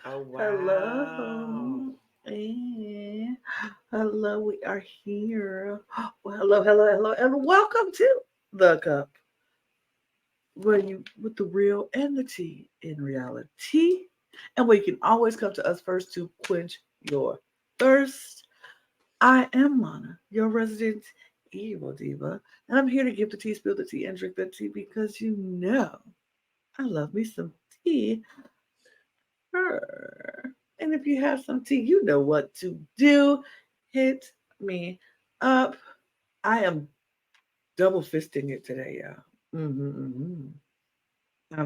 Oh, wow. Hello. And hello, we are here. Well, hello, and welcome to the cup where you with the real and the tea in reality. And where you can always come to us first to quench your thirst. I am Lana, your resident evil diva, and I'm here to give the tea, spill the tea, and drink the tea because you know I love me some tea. Her. And if you have some tea, you know what to do. Hit me up. I am double fisting it today, y'all. I'm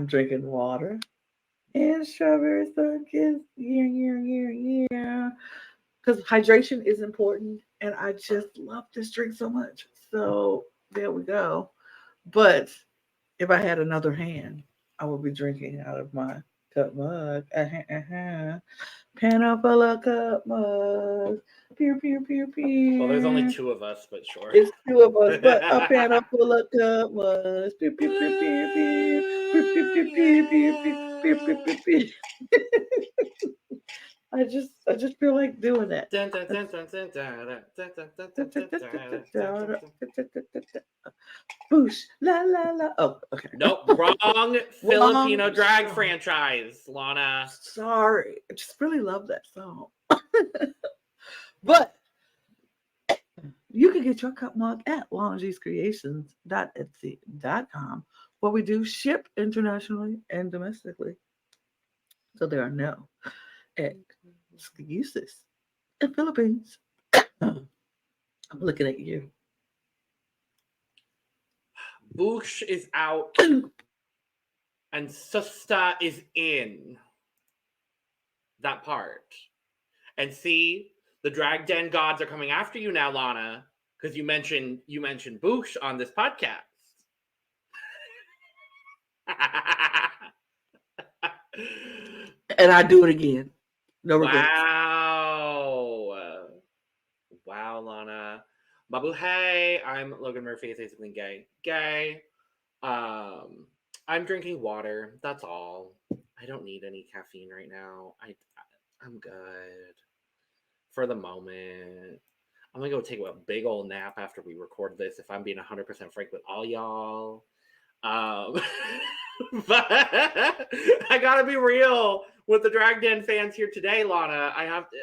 drinking water and strawberry sun kiss. Yeah. Because hydration is important, and I just love this drink so much. So there we go. But if I had another hand, I would be drinking out of my cup mug. Panopala cup mug. Pew, pew, pew, Well, there's only pew. two of us, but sure. It's two of us, but a panopala cup mug. Pew, pew, pew, pew, pew. Pew, pew, pew, pew, pew, pew, pew, pew, pew, pew. I just feel like doing that. Dun, dun, dun, dun, dun, dun, dun, dun, dun, dun, dun, dun, dun, dun, dun. Boosh, la la la. Oh, okay. Nope, wrong Wrong Filipino drag song. franchise, Lana. Sorry, I just really love that song. But you can get your cup mug at longiescreations.etsy.com, where we do ship internationally and domestically. So there are no excuses. In Philippines, I'm looking at you. Boosh is out and Susta is in. That part. And see, the drag den gods are coming after you now, Lana, because you mentioned Boosh on this podcast. And I do it again. No regrets. Wow, Lana. Mabuhay. I'm Logan Murphy, basically gay. I'm drinking water. That's all. I don't need any caffeine right now. I'm good for the moment. I'm gonna go take a big old nap after we record this. If I'm being 100% frank with all y'all, but I gotta be real with the Drag Den fans here today, Lana. I have to.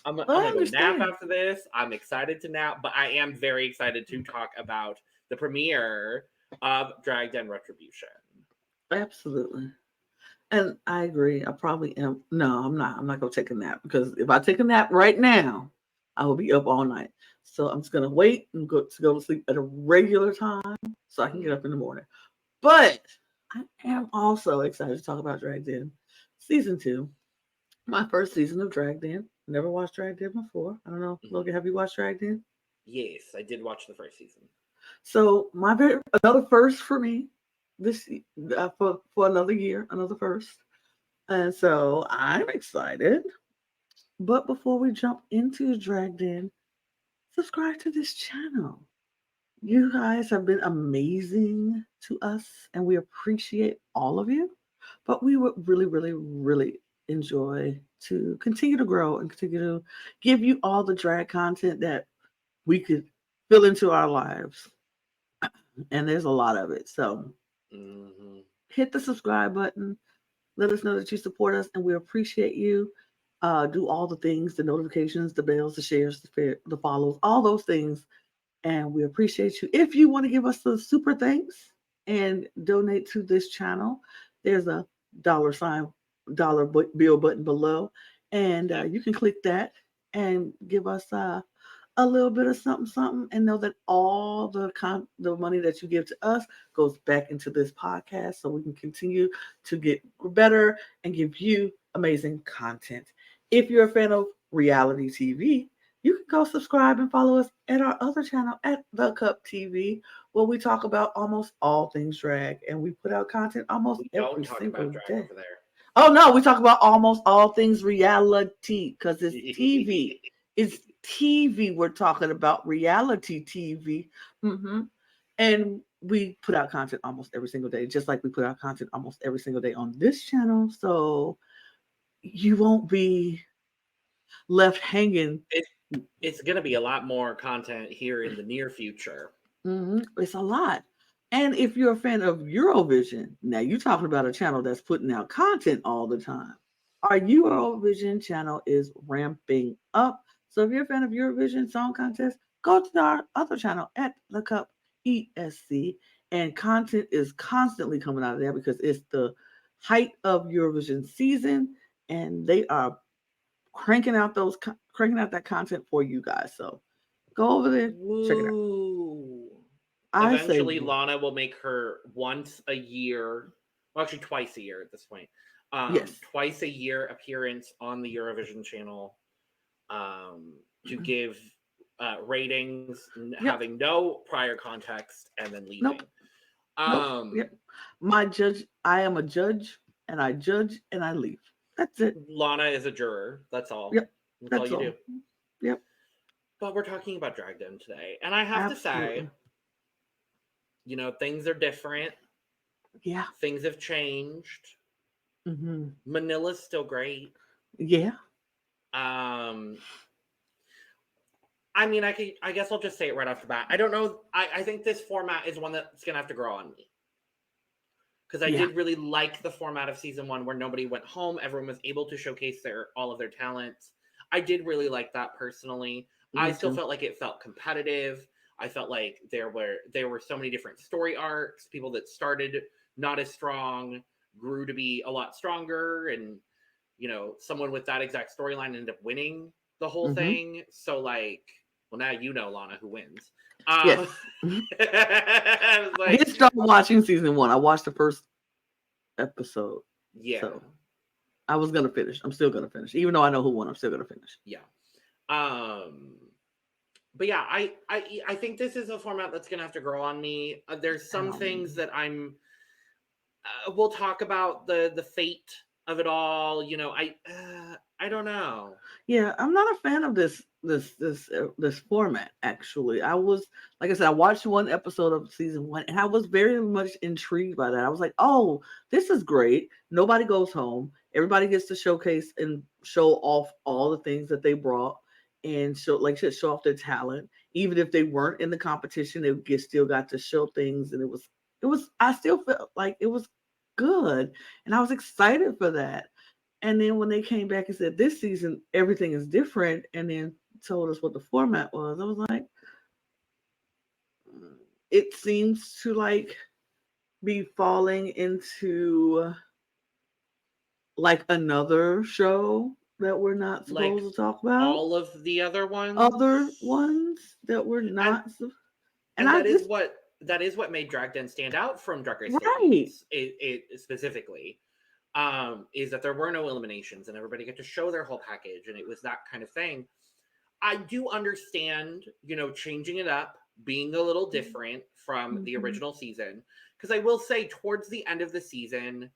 I'm gonna go nap after this. I'm excited to nap, but I am very excited to talk about the premiere of Drag Den Retribution. Absolutely. And I agree. I probably am. No, I'm not. I'm not going to take a nap because if I take a nap right now, I will be up all night. So I'm just going to wait and go to sleep at a regular time so I can get up in the morning. But I am also excited to talk about Drag Den season 2. My first season of Drag Den. Never watched Drag Den before. I don't know, Logan. Have you watched Drag Den? Yes, I did watch the first season. So another first for me this for another year, another first. And so I'm excited. But before we jump into Drag Den, subscribe to this channel. You guys have been amazing to us, and we appreciate all of you. But we would really, really, really enjoy to continue to grow and continue to give you all the drag content that we could fill into our lives. And there's a lot of it. So hit the subscribe button. Let us know that you support us, and we appreciate you. Do all the things, the notifications, the bells, the shares, the follows, all those things. And we appreciate you. If you want to give us the super thanks and donate to this channel, there's a dollar bill button below. And you can click that and give us a little bit of something, and know that all the money that you give to us goes back into this podcast so we can continue to get better and give you amazing content. If you're a fan of reality TV, you can go subscribe and follow us at our other channel at The Cup TV, where we talk about almost all things drag, and we put out content almost every single day. Over there. Oh no, we talk about almost all things reality because it's TV. It's TV. We're talking about reality TV. And we put out content almost every single day, just like we put out content almost every single day on this channel. So you won't be left hanging. It's going to be a lot more content here in the near future. It's a lot. And if you're a fan of Eurovision, now you're talking about a channel that's putting out content all the time. Our Eurovision channel is ramping up. So if you're a fan of Eurovision Song Contest, go to our other channel at The Cup ESC. And content is constantly coming out of there because it's the height of Eurovision season, and they are cranking out that content for you guys. So go over there, check it out. Woo. I say, Eventually, Lana will make her once a year, well, actually twice a year at this point, yes. twice a year appearance on the Eurovision channel to give ratings, having no prior context, and then leaving. Nope. Yep. My judge, I am a judge, and I judge and I leave. That's it. Lana is a juror. That's all. Yep. That's all you do. Yep. But we're talking about Dragdagulan today, and I have to say, you know, things are different. Yeah. Things have changed. Manila's still great. Yeah. I mean, I guess I'll just say it right off the bat. I don't know. I think this format is one that's going to have to grow on me. Because I did really like the format of season 1 where nobody went home. Everyone was able to showcase all of their talents. I did really like that personally. I still felt like it felt competitive. I felt like there were so many different story arcs. People that started not as strong grew to be a lot stronger. And, you know, someone with that exact storyline ended up winning the whole thing. So, like, well, now you know, Lana, who wins. Yes. I did start watching season 1. I watched the first episode. Yeah. So I was going to finish. I'm still going to finish. Even though I know who won, I'm still going to finish. Yeah. But yeah, I think this is a format that's going to have to grow on me. There's some things that we'll talk about the fate of it all. You know, I don't know. Yeah, I'm not a fan of this format. Actually, I was, like I said, I watched one episode of season 1, and I was very much intrigued by that. I was like, "Oh, this is great! Nobody goes home. Everybody gets to showcase and show off all the things that they brought, and show off their talent. Even if they weren't in the competition, they still got to show things, and it was. I still felt like it was good, and I was excited for that." And then when they came back and said this season everything is different, and then told us what the format was, I was like, it seems to like be falling into like another show that we're not supposed to talk about. All of the other ones. Other ones that we're not. And that is what made Dragdagulan stand out from Drag Race. Right. It specifically. Is that there were no eliminations and everybody got to show their whole package, and it was that kind of thing. I do understand, you know, changing it up, being a little different from the original season, because I will say towards the end of the season,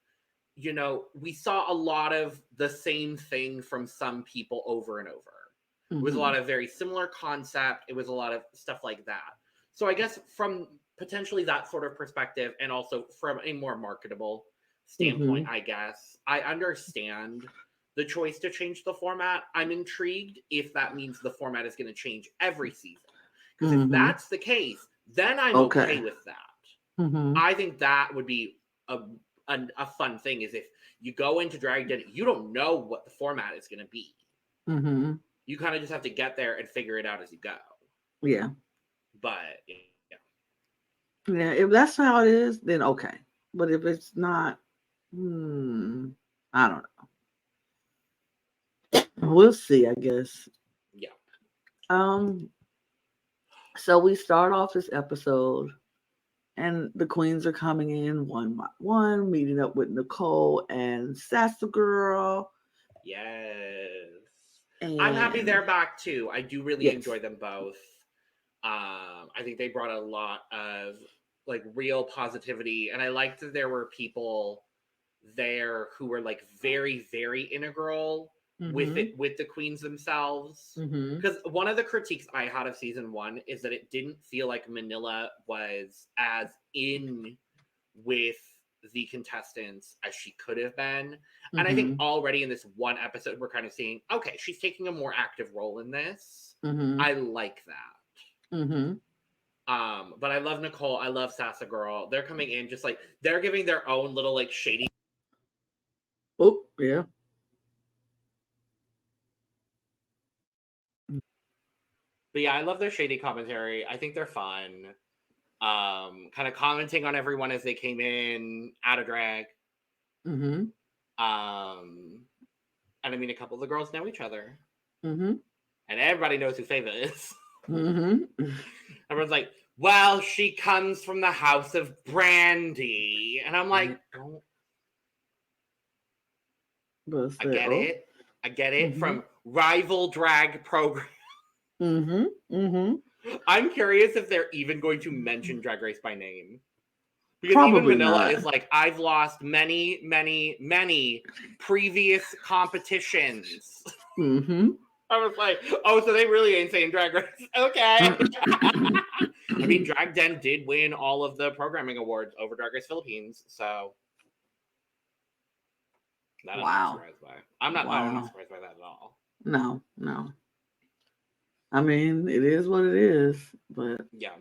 you know, we saw a lot of the same thing from some people over and over. It was a lot of very similar concept. It was a lot of stuff like that. So I guess from potentially that sort of perspective, and also from a more marketable standpoint, I guess I understand the choice to change the format. I'm intrigued if that means the format is going to change every season, because if that's the case, then I'm okay with that. I think that would be a fun thing, is if you go into Dragdagulan, you don't know what the format is going to be. You kind of just have to get there and figure it out as you go. Yeah. But yeah, if that's how it is, then okay. But if it's not, I don't know. We'll see, I guess. Yeah. So we start off this episode, and the queens are coming in one by one, meeting up with Nicole and Sassy Girl. Yes. And I'm happy they're back too. I do really enjoy them both. I think they brought a lot of like real positivity, and I liked that there were people there who were like very, very integral with the queens themselves. Because one of the critiques I had of season 1 is that it didn't feel like Manila was as in with the contestants as she could have been. And I think already in this one episode, we're kind of seeing, okay, she's taking a more active role in this. I like that. But I love Nicole. I love Sasa Girl. They're coming in just like, they're giving their own little like shady. Oh, yeah. But yeah, I love their shady commentary. I think they're fun. Kind of commenting on everyone as they came in out of drag. And I mean, a couple of the girls know each other. And everybody knows who Feyvah is. Everyone's like, well, she comes from the house of Brandy. And I'm like, don't. I get it. I get it from rival drag program. I'm curious if they're even going to mention Drag Race by name. Because Probably even Manila not. is like, I've lost many, many, many previous competitions. I was like, oh, so they really ain't saying Drag Race. Okay. I mean, Drag Den did win all of the programming awards over Drag Race Philippines, so that I'm not surprised by. I'm not surprised by that at all. No. I mean, it is what it is, but yeah.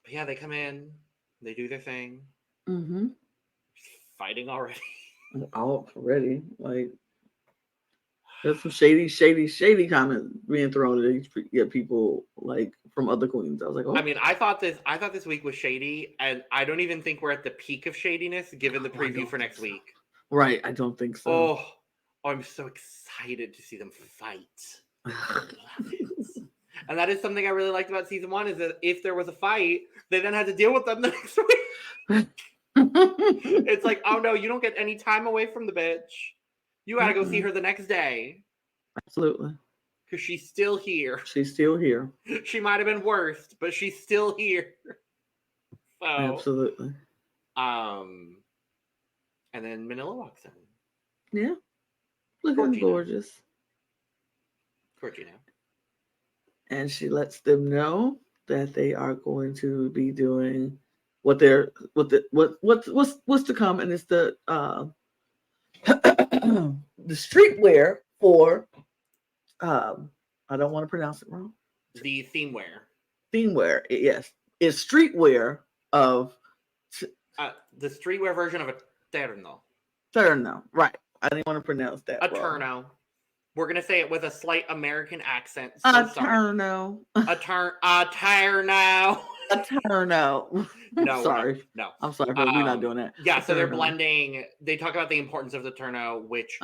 Yeah, they come in, they do their thing. Fighting already. Already, like there's some shady comments being thrown at these people like from other queens. I was like, oh. I mean, I thought this week was shady, and I don't even think we're at the peak of shadiness given the preview for next week. Right, I don't think so. Oh, I'm so excited to see them fight. And that is something I really liked about season 1 is that if there was a fight, they then had to deal with them the next week. It's like, oh no, you don't get any time away from the bitch. You gotta go see her the next day. Absolutely. Because she's still here. She's still here. She might have been worse, but she's still here. So, absolutely. And then Manila walks in. Yeah. Looking gorgeous. Gorgina. And she lets them know that they are going to be doing what's to come, and it's the the streetwear for I don't want to pronounce it wrong. The Themewear. Themewear, yes. It's streetwear of the streetwear version of a Terno. Terno, right. I didn't want to pronounce that. A Terno. We're going to say it with a slight American accent. So a Terno. A Terno. A Terno. No, sorry. No. I'm sorry, but we're not doing that. Yeah, so they're blending. They talk about the importance of the Terno, which,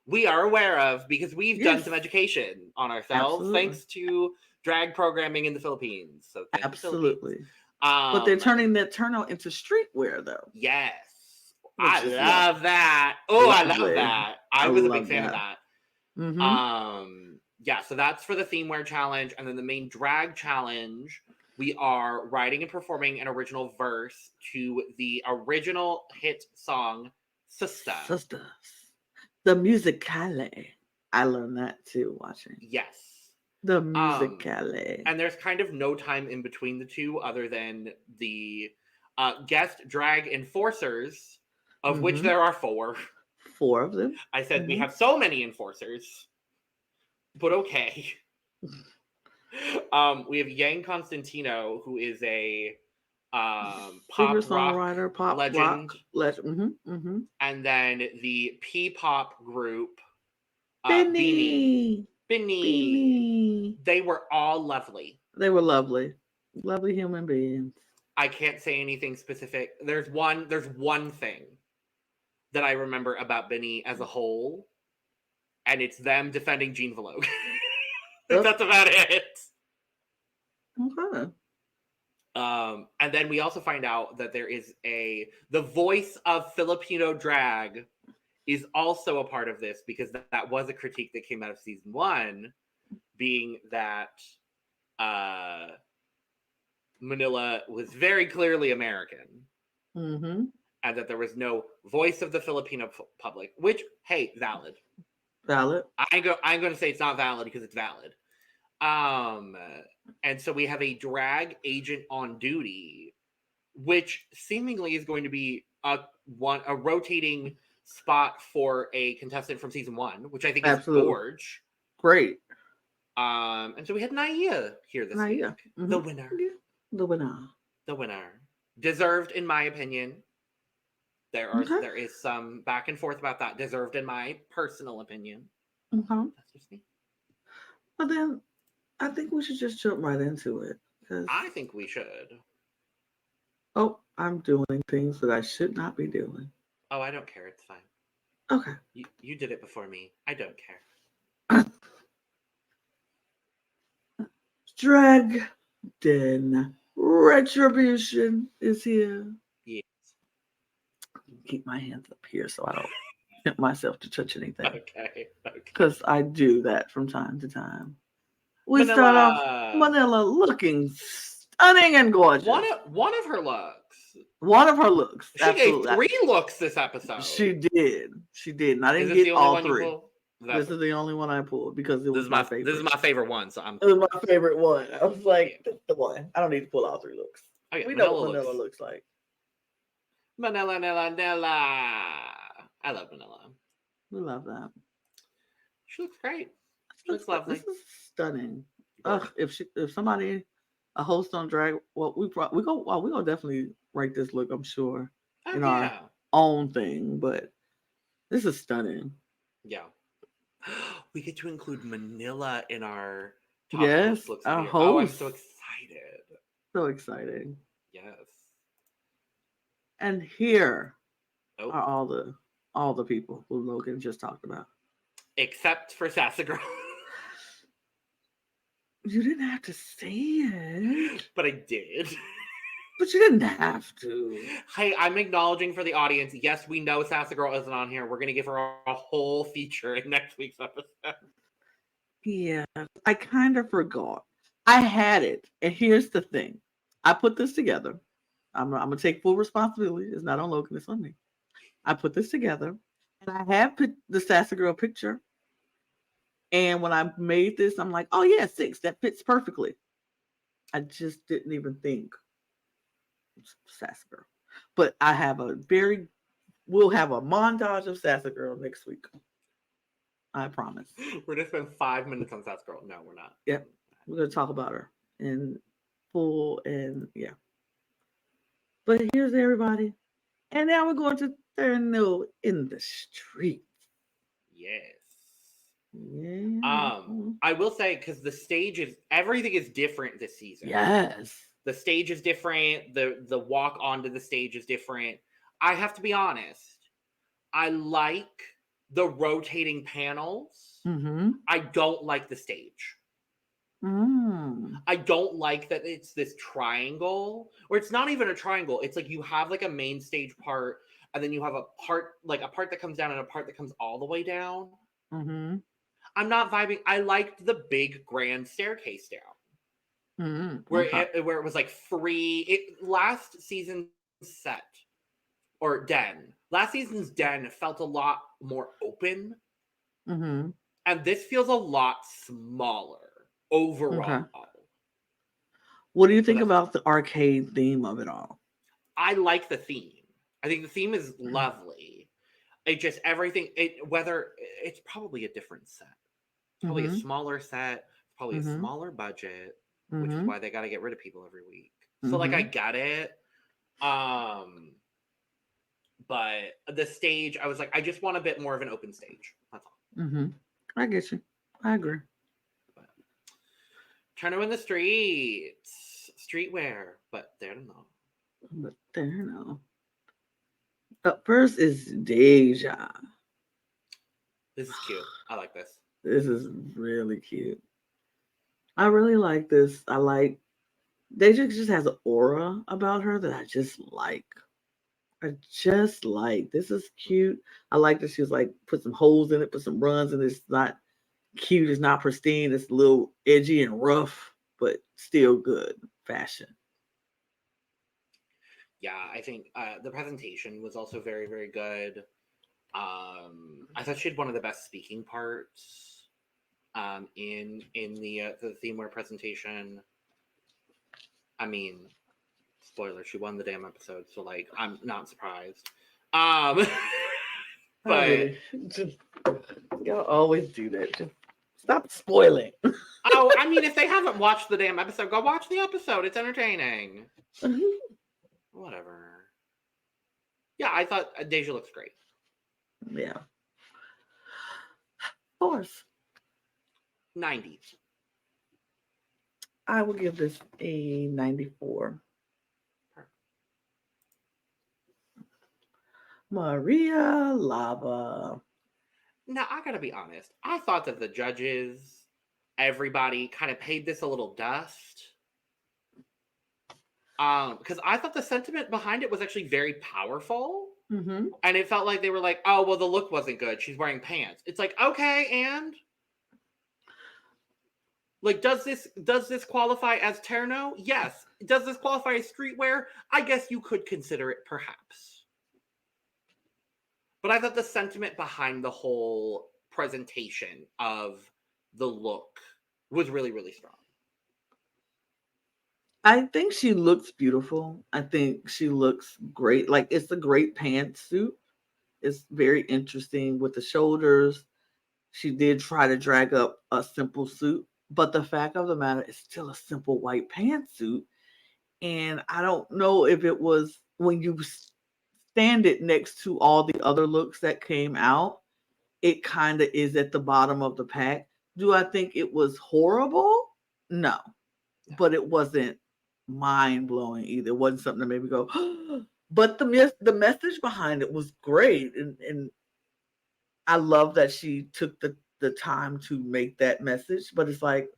we are aware of because we've done some education on ourselves thanks to drag programming in the Philippines. So absolutely. But they're turning that Terno into streetwear, though. Yes. I love that. Oh, I love that. I was a big fan of that. Yeah, so that's for the Themewear challenge, and then the main drag challenge, we are writing and performing an original verse to the original hit song Sister. The musicale. I learned that too watching. Yes. The musicale. And there's kind of no time in between the two other than the guest drag enforcers, of which there are 4. 4 of them. I said we have so many enforcers, but okay. We have Yang Constantino, who is a pop singer-songwriter, pop legend. And then the P-pop group, Beanie. They were all lovely. They were lovely human beings. I can't say anything specific. There's one thing that I remember about Beanie as a whole, and it's them defending Jean Vilogue. That's about it. Okay. And then we also find out that there is the voice of Filipino drag is also a part of this, because that was a critique that came out of season 1, being that Manila was very clearly American. And that there was no voice of the Filipino public, which, hey, valid. I'm going to say it's not valid because it's valid. And so we have a drag agent on duty, which seemingly is going to be a rotating spot for a contestant from season 1, which I think is gorge. Great. And so we had Naya here this week. The winner. Yeah. The winner. Deserved, in my opinion. There is some back and forth about that. Deserved, in my personal opinion. That's just me. But then I think we should just jump right into it. I think we should. Oh, I'm doing things that I should not be doing. Oh, I don't care. It's fine. Okay. You did it before me. I don't care. Dragdagulan Retribution is here. Yes. Keep my hands up here so I don't hit myself to touch anything. Okay. Because I do that from time to time. We start off Manila looking stunning and gorgeous. One of her looks. One of her looks. She gave 3 looks this episode. She did. And I didn't get all 3. This is the only one I pulled because it was my favorite. This is my favorite one. It was my favorite one. I was like, that's the one. I don't need to pull all 3 looks. Okay, we know what Manila looks like. Manila. I love Manila. We love that. She looks great. She looks lovely. This is stunning. If somebody, a host on drag, well, we gonna definitely rate this look, I'm sure, in our own thing. But this is stunning. Yeah. We get to include Manila in our top host looks. Our host. Oh, I'm so excited. So exciting. Yes. And here are all the people who Logan just talked about. Except for Sassy Girl. You didn't have to say it. But I did. But you didn't have to. Hey, I'm acknowledging for the audience. Yes, we know Sassy Girl isn't on here. We're going to give her a whole feature in next week's episode. Yeah, I kind of forgot. I had it. And here's the thing. I put this together. I'm going to take full responsibility. It's not on Logan. It's on me. I put this together. And I have the Sassy Girl picture. And when I made this, I'm like, oh, yeah, 6. That fits perfectly. I just didn't even think. Sassy Girl. But I have we'll have a montage of Sassy Girl next week. I promise. We're going to spend 5 minutes on Sassy Girl. No, we're not. Yep. We're going to talk about her in full and yeah. But here's everybody. And now we're going to Terno in the street. Yes. Yeah. I will say, because everything is different this season. Yes. The stage is different. The walk onto the stage is different. I have to be honest. I like the rotating panels. Mm-hmm. I don't like the stage. I don't like that it's this triangle, or it's not even a triangle. It's like you have like a main stage part, and then you have a part that comes down and a part that comes all the way down. Mm-hmm. I'm not vibing. I liked the big grand staircase down. Mm-hmm. Where it was like free. Last season's set or den. Last season's den felt a lot more open. Mm-hmm. And this feels a lot smaller overall. Okay. What do you think about the arcade theme of it all? I like the theme. I think the theme is lovely. It just whether it's probably a different set. Probably a smaller set, probably a smaller budget, which is why they got to get rid of people every week. So like I get it. But the stage, I was like, I just want a bit more of an open stage. That's all. I get you. I agree. Terno in the streets. Streetwear. But Terno. Up first is Deja. This is cute. I like this. This is really cute. I really like this. Deja just has an aura about her that I just like. This is cute. I like that she was like, put some holes in it, put some runs, and it's not cute, it's not pristine, it's a little edgy and rough, but still good fashion. Yeah, I think the presentation was also very, very good. I thought she had one of the best speaking parts in the Themewear presentation. I mean, Spoiler, she won the damn episode, so like I'm not surprised. But Really, just y'all always do that. Just stop spoiling. oh, I mean, if they haven't watched the damn episode, go watch the episode. It's entertaining. Whatever. Yeah, I thought Deja looks great. Yeah. Of course. 90s. I will give this a 94. Maria Lava. Now, I gotta be honest. I thought that the judges, everybody, kind of paid this a little dust. Because I thought the sentiment behind it was actually very powerful. Mm-hmm. And it felt like they were like, oh, well, the look wasn't good. She's wearing pants. It's like, okay, and? Like, does this qualify as Terno? Yes. Does this qualify as streetwear? I guess you could consider it, perhaps. But I thought the sentiment behind the whole presentation of the look was really, really strong. I think she looks beautiful. I think she looks great. Like, it's a great pantsuit. It's very interesting with the shoulders. She did try to drag up a simple suit, but the fact of the matter is still a simple white pantsuit. And I don't know if it was when you stand it next to all the other looks that came out, it kind of is at the bottom of the pack. Do I think it was horrible? No. But it wasn't mind-blowing either. It wasn't something that made me go, but the message behind it was great. And I love that she took the time to make that message, but it's like,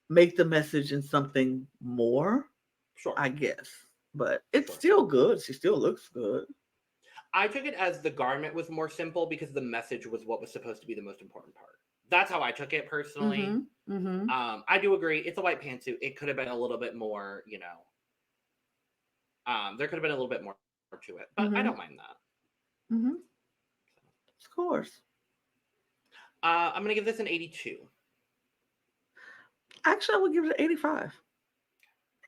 make the message in something more, Sure. I guess. But it's still good. She still looks good. I took it as the garment was more simple because the message was what was supposed to be the most important part. That's how I took it personally. Mm-hmm. Mm-hmm. I do agree. It's a white pantsuit. It could have been a little bit more, there could have been a little bit more to it, but I don't mind that. Mm-hmm. Of course. I'm going to give this an 82. Actually, I would give it an 85.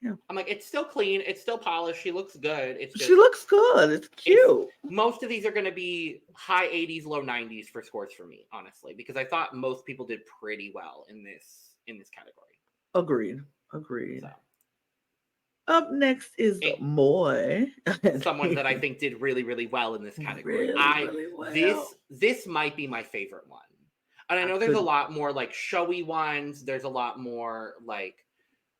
Yeah. I'm like, it's still clean. It's still polished. She looks good. She looks good. It's cute. Most of these are going to be high 80s, low 90s for scores for me, honestly, because I thought most people did pretty well in this category. Agreed. So. Up next is Moy. Someone that I think did really, really well in this category. Really well. This might be my favorite one. And I know there's a lot more like showy ones. There's a lot more like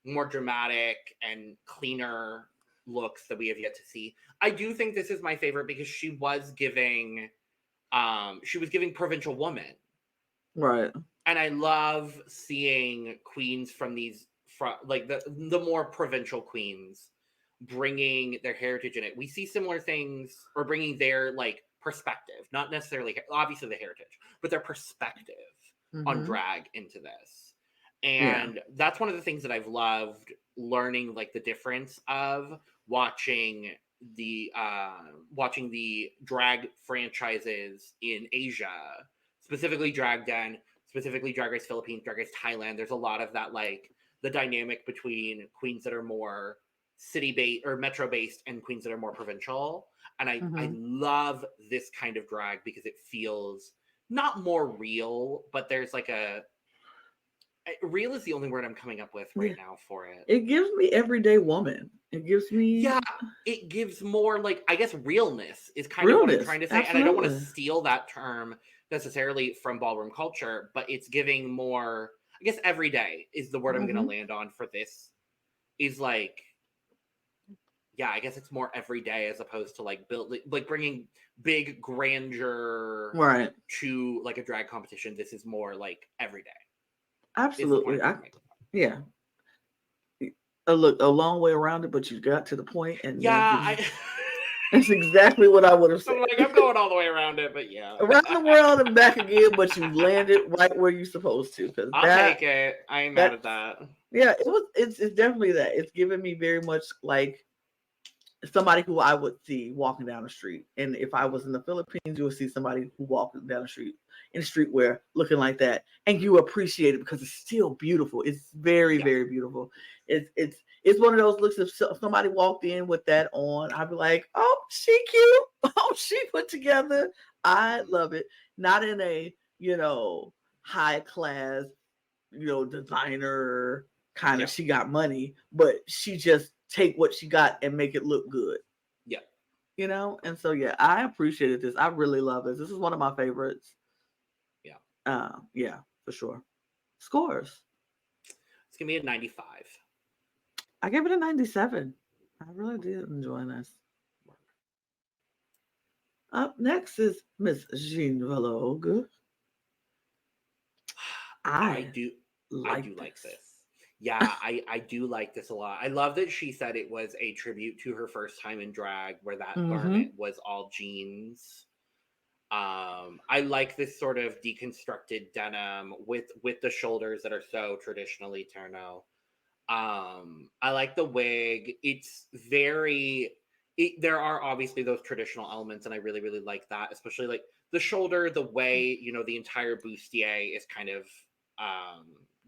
more dramatic and cleaner looks that we have yet to see. I do think this is my favorite because she was giving provincial woman. Right. And I love seeing queens from these like the more provincial queens bringing their heritage in it. We see similar things or bringing their like perspective, not necessarily obviously the heritage, but their perspective on drag into this. And that's one of the things that I've loved learning, like the difference of watching the drag franchises in Asia, specifically Drag Den, specifically Drag Race Philippines, Drag Race Thailand. There's a lot of that, like the dynamic between queens that are more city-based or metro-based and queens that are more provincial. And I love this kind of drag because it feels not more real, but there's like real is the only word I'm coming up with right now for it. It gives me everyday woman. It gives me... Yeah, it gives more, like, I guess realness is kind of what I'm trying to say. Absolutely. And I don't want to steal that term necessarily from ballroom culture, but it's giving more, I guess everyday is the word I'm going to land on for this. Is like, yeah, I guess it's more everyday as opposed to like bringing big grandeur to like a drag competition. This is more like everyday. Absolutely. Yeah. A long way around it, but you got to the point, and that's exactly what I would have said. I'm like, I'm going all the way around it, but yeah, around the world and back again, but you landed right where you're supposed to. Because I'll take it. I ain't mad at that. Yeah, it's definitely that. It's giving me very much like somebody who I would see walking down the street, and if I was in the Philippines, you would see somebody who walked down the street. in streetwear looking like that, and you appreciate it because it's still beautiful. It's very, Yeah. very beautiful. It's one of those looks. If somebody walked in with that on, I'd be like, "Oh, she cute. Oh, she put together." I love it. Not in a high class designer kind of. Yeah. She got money, but she just take what she got and make it look good. Yeah. And so yeah, I appreciated this. I really love this. This is one of my favorites. Yeah. Yeah, for sure. Scores. It's gonna be a 95. I gave it a 97. I really did enjoy this. Up next is Miss Jean Vilogue. I I do like like this. this. Yeah, I do like this a lot. I love that she said it was a tribute to her first time in drag, where that garment was all jeans. I like this sort of deconstructed denim with the shoulders that are so traditionally Terno. I like the wig. It's very. There are obviously those traditional elements, and I really, really like that, especially like the shoulder, the way the entire bustier is kind of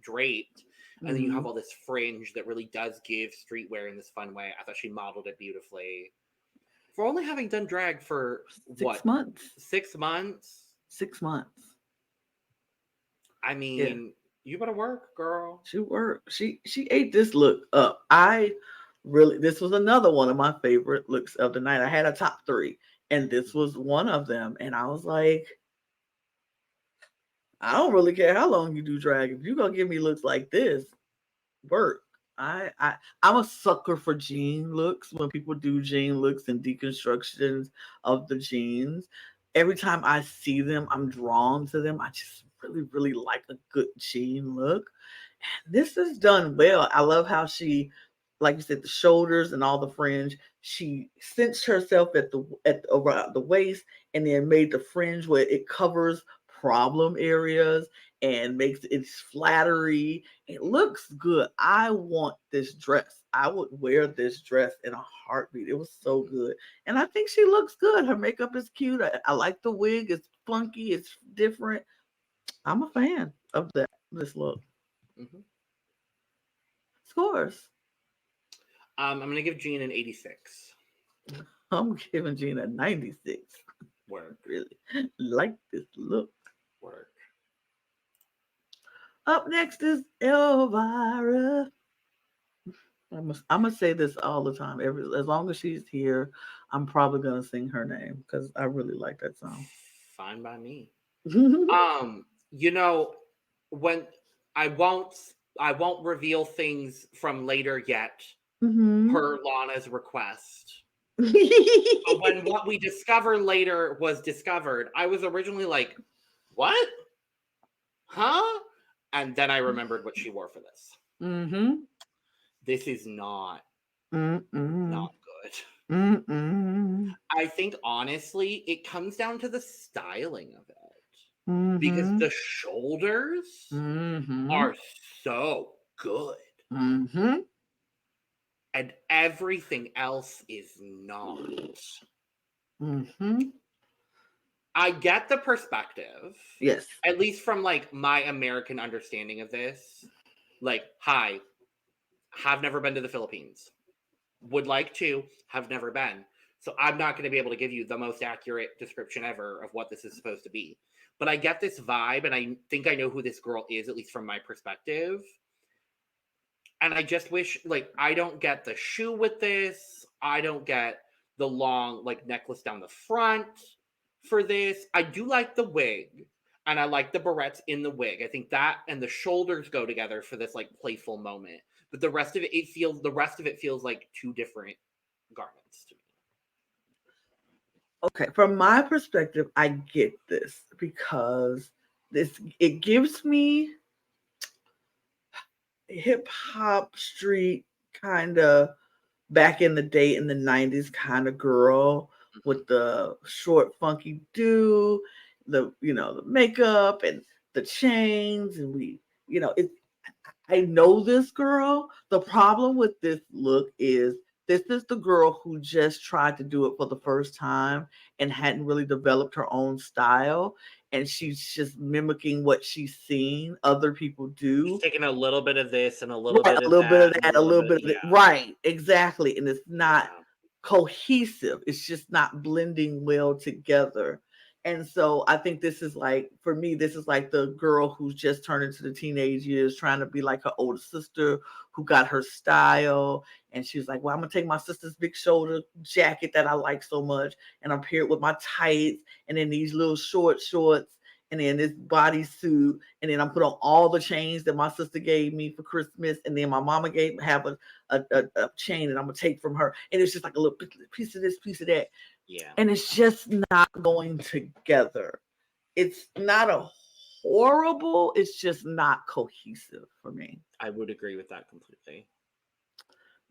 draped, and then you have all this fringe that really does give streetwear in this fun way. I thought she modeled it beautifully. For only having done drag for 6 months. 6 months. 6 months. I mean, you better work, girl. She worked. She ate this look up. This was another one of my favorite looks of the night. I had a top 3, and this was one of them. And I was like, I don't really care how long you do drag. If you're gonna give me looks like this, work. I'm a sucker for jean looks. When people do jean looks and deconstructions of the jeans, every time I see them, I'm drawn to them. I just really, really like a good jean look. And this is done well. I love how she, like you said, the shoulders and all the fringe. She cinched herself around the waist, and then made the fringe where it covers problem areas and makes it flattery. It looks good. I want this dress. I would wear this dress in a heartbeat. It was so good. And I think she looks good. Her makeup is cute. I like the wig. It's funky. It's different. I'm a fan of this look. Mm-hmm. Scores. I'm gonna give Jean an 86. I'm giving Jean a 96. Work. Really like this look. Work. Up next is Elvira. I'm gonna say this all the time. As long as she's here, I'm probably gonna sing her name because I really like that song. Fine by me. When I won't reveal things from later yet. Per Lana's request. But when what we discover later was discovered, I was originally like, what? Huh? And then I remembered what she wore for this. This is not good. I think, honestly, it comes down to the styling of it. Because the shoulders are so good. And everything else is not. I get the perspective. Yes. At least from like my American understanding of this. Like, hi, have never been to the Philippines. Would like to, have never been. So I'm not going to be able to give you the most accurate description ever of what this is supposed to be. But I get this vibe, and I think I know who this girl is, at least from my perspective. And I just wish, like, I don't get the shoe with this. I don't get the long, like, necklace down the front for this. I do like the wig, and I like the barrettes in the wig. I think that and the shoulders go together for this, like, playful moment. But the rest of it feels like two different garments to me. Okay, from my perspective, I get this because it gives me hip hop street kind of back in the day in the 90s kind of girl with the short funky do, the makeup and the chains, and I know this girl. The problem with this look is this is the girl who just tried to do it for the first time and hadn't really developed her own style. and she's just mimicking what she's seen other people do. She's taking a little bit of this and a little Right, bit a of little bit of that, and that, a a little little bit, bit of it. Right, exactly. And it's not cohesive. It's just not blending well together. And so I think this is like, for me, this is like the girl who's just turned into the teenage years, trying to be like her older sister who got her style. And she was like, well, I'm going to take my sister's big shoulder jacket that I like so much, and I'm paired with my tights, and then these little shorts, and then this bodysuit, and then I'm put on all the chains that my sister gave me for Christmas, and then my mama have a chain that I'm gonna take from her, and it's just like a little piece of this, piece of that, and it's just not going together. It's not a horrible, it's just not cohesive for me. I would agree with that completely.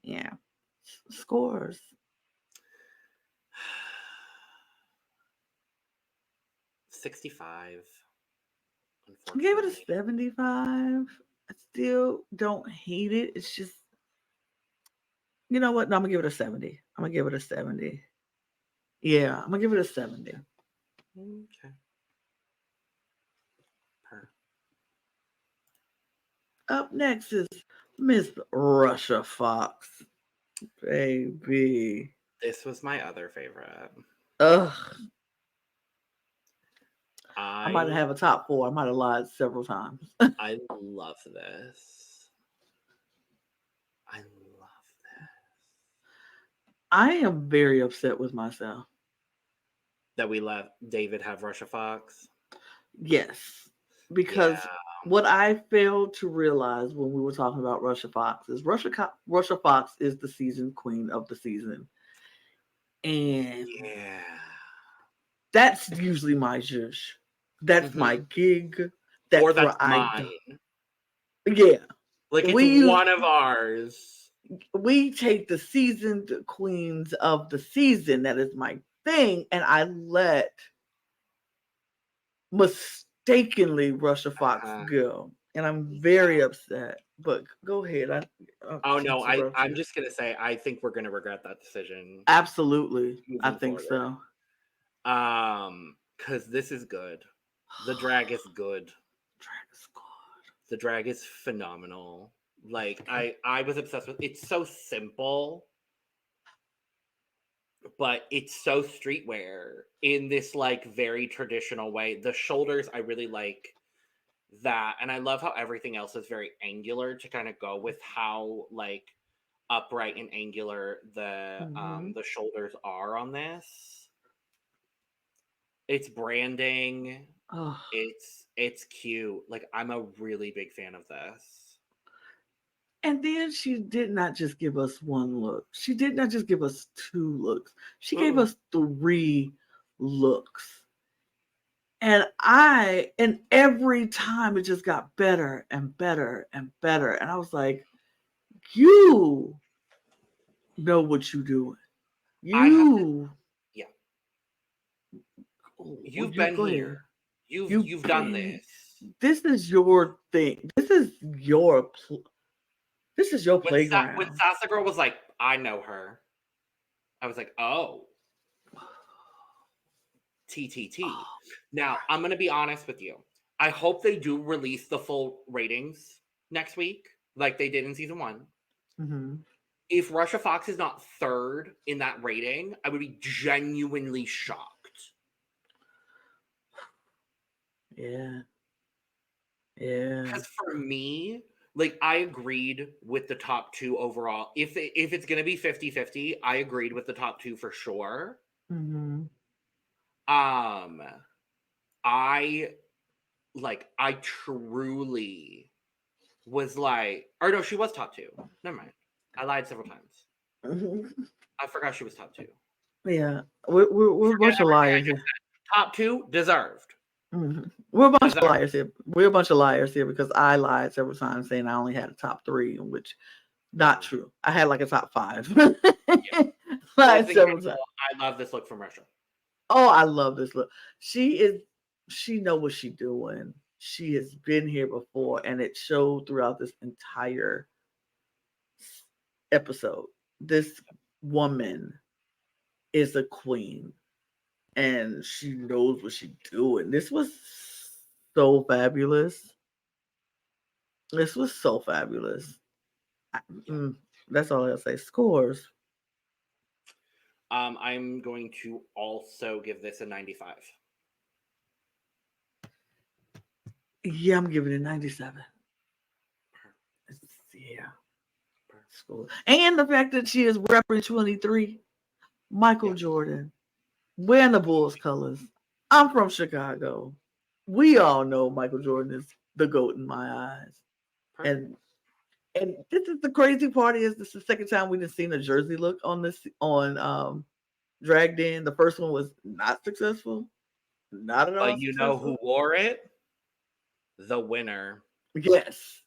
Yeah. Scores. 65. I gave it a 75. I still don't hate it. It's just, you know what? No, I'm gonna give it a 70. I'm gonna give it a 70. Yeah, I'm gonna give it a 70. Okay. Up next is Miss Russia Fox. Baby. This was my other favorite. Ugh. I might have a top 4. I might have lied several times. I love this. I love this. I am very upset with myself that we let David have Russia Fox. Yes, because what I failed to realize when we were talking about Russia Fox is Russia Fox is the season queen of the season, and that's usually my zhuzh. That's my gig. That's or that's mine. Yeah, like it's one of ours. We take the seasoned queens of the season. That is my thing, and I let mistakenly Russia Fox go, and I'm very upset. But go ahead. I'm just gonna say I think we're gonna regret that decision. Absolutely, I think forward. So. Because this is good. The drag is good. The drag is phenomenal. Like I was obsessed with. It's so simple, but it's so streetwear in this like very traditional way. The shoulders, I really like that, and I love how everything else is very angular to kind of go with how like upright and angular the shoulders are on this. It's branding. Oh. It's cute. Like I'm a really big fan of this. And then she did not just give us one look. She did not just give us 2 looks. She gave us 3 looks. And every time it just got better and better and better. And I was like, you know what you're doing. You've been here. You've done this. This is your thing. This is your playground. When Sasa Girl was like, I know her, I was like, oh. TTT. Now, I'm going to be honest with you. I hope they do release the full ratings next week, like they did in season 1. Mm-hmm. If Russia Fox is not 3rd in that rating, I would be genuinely shocked. Yeah. Because for me, like I agreed with the top 2 overall. If it's going to be 50-50, I agreed with the top 2 for sure. Mm-hmm. I truly was like, or no, she was top 2. Never mind. I lied several times. Mm-hmm. I forgot she was top 2. Yeah, we're a bunch of liars here. Top 2 deserved. Mm-hmm. We're a bunch of liars here. We're a bunch of liars here because I lied several times saying I only had a top 3, which not true. I had like a top 5. Lied several times. I love this look from Russia. Oh, I love this look. She know what she's doing. She has been here before, and it showed throughout this entire episode. This woman is a queen. and she knows what she's doing. This was so fabulous. This was so fabulous. I- Yeah. that's all I'll say. Scores. I'm going to also give this a 95. Yeah, I'm giving it 97. Yeah. Score. And the fact that she is repping 23. Michael Yeah. Jordan. Wearing the Bulls colors. I'm from Chicago. We all know Michael Jordan is the GOAT in my eyes. Perfect. And this is the crazy part is this is the second time we've seen a jersey look on this on Dragged In. The first one was not successful. Not at all But you know who successful. wore it? The winner. Yes.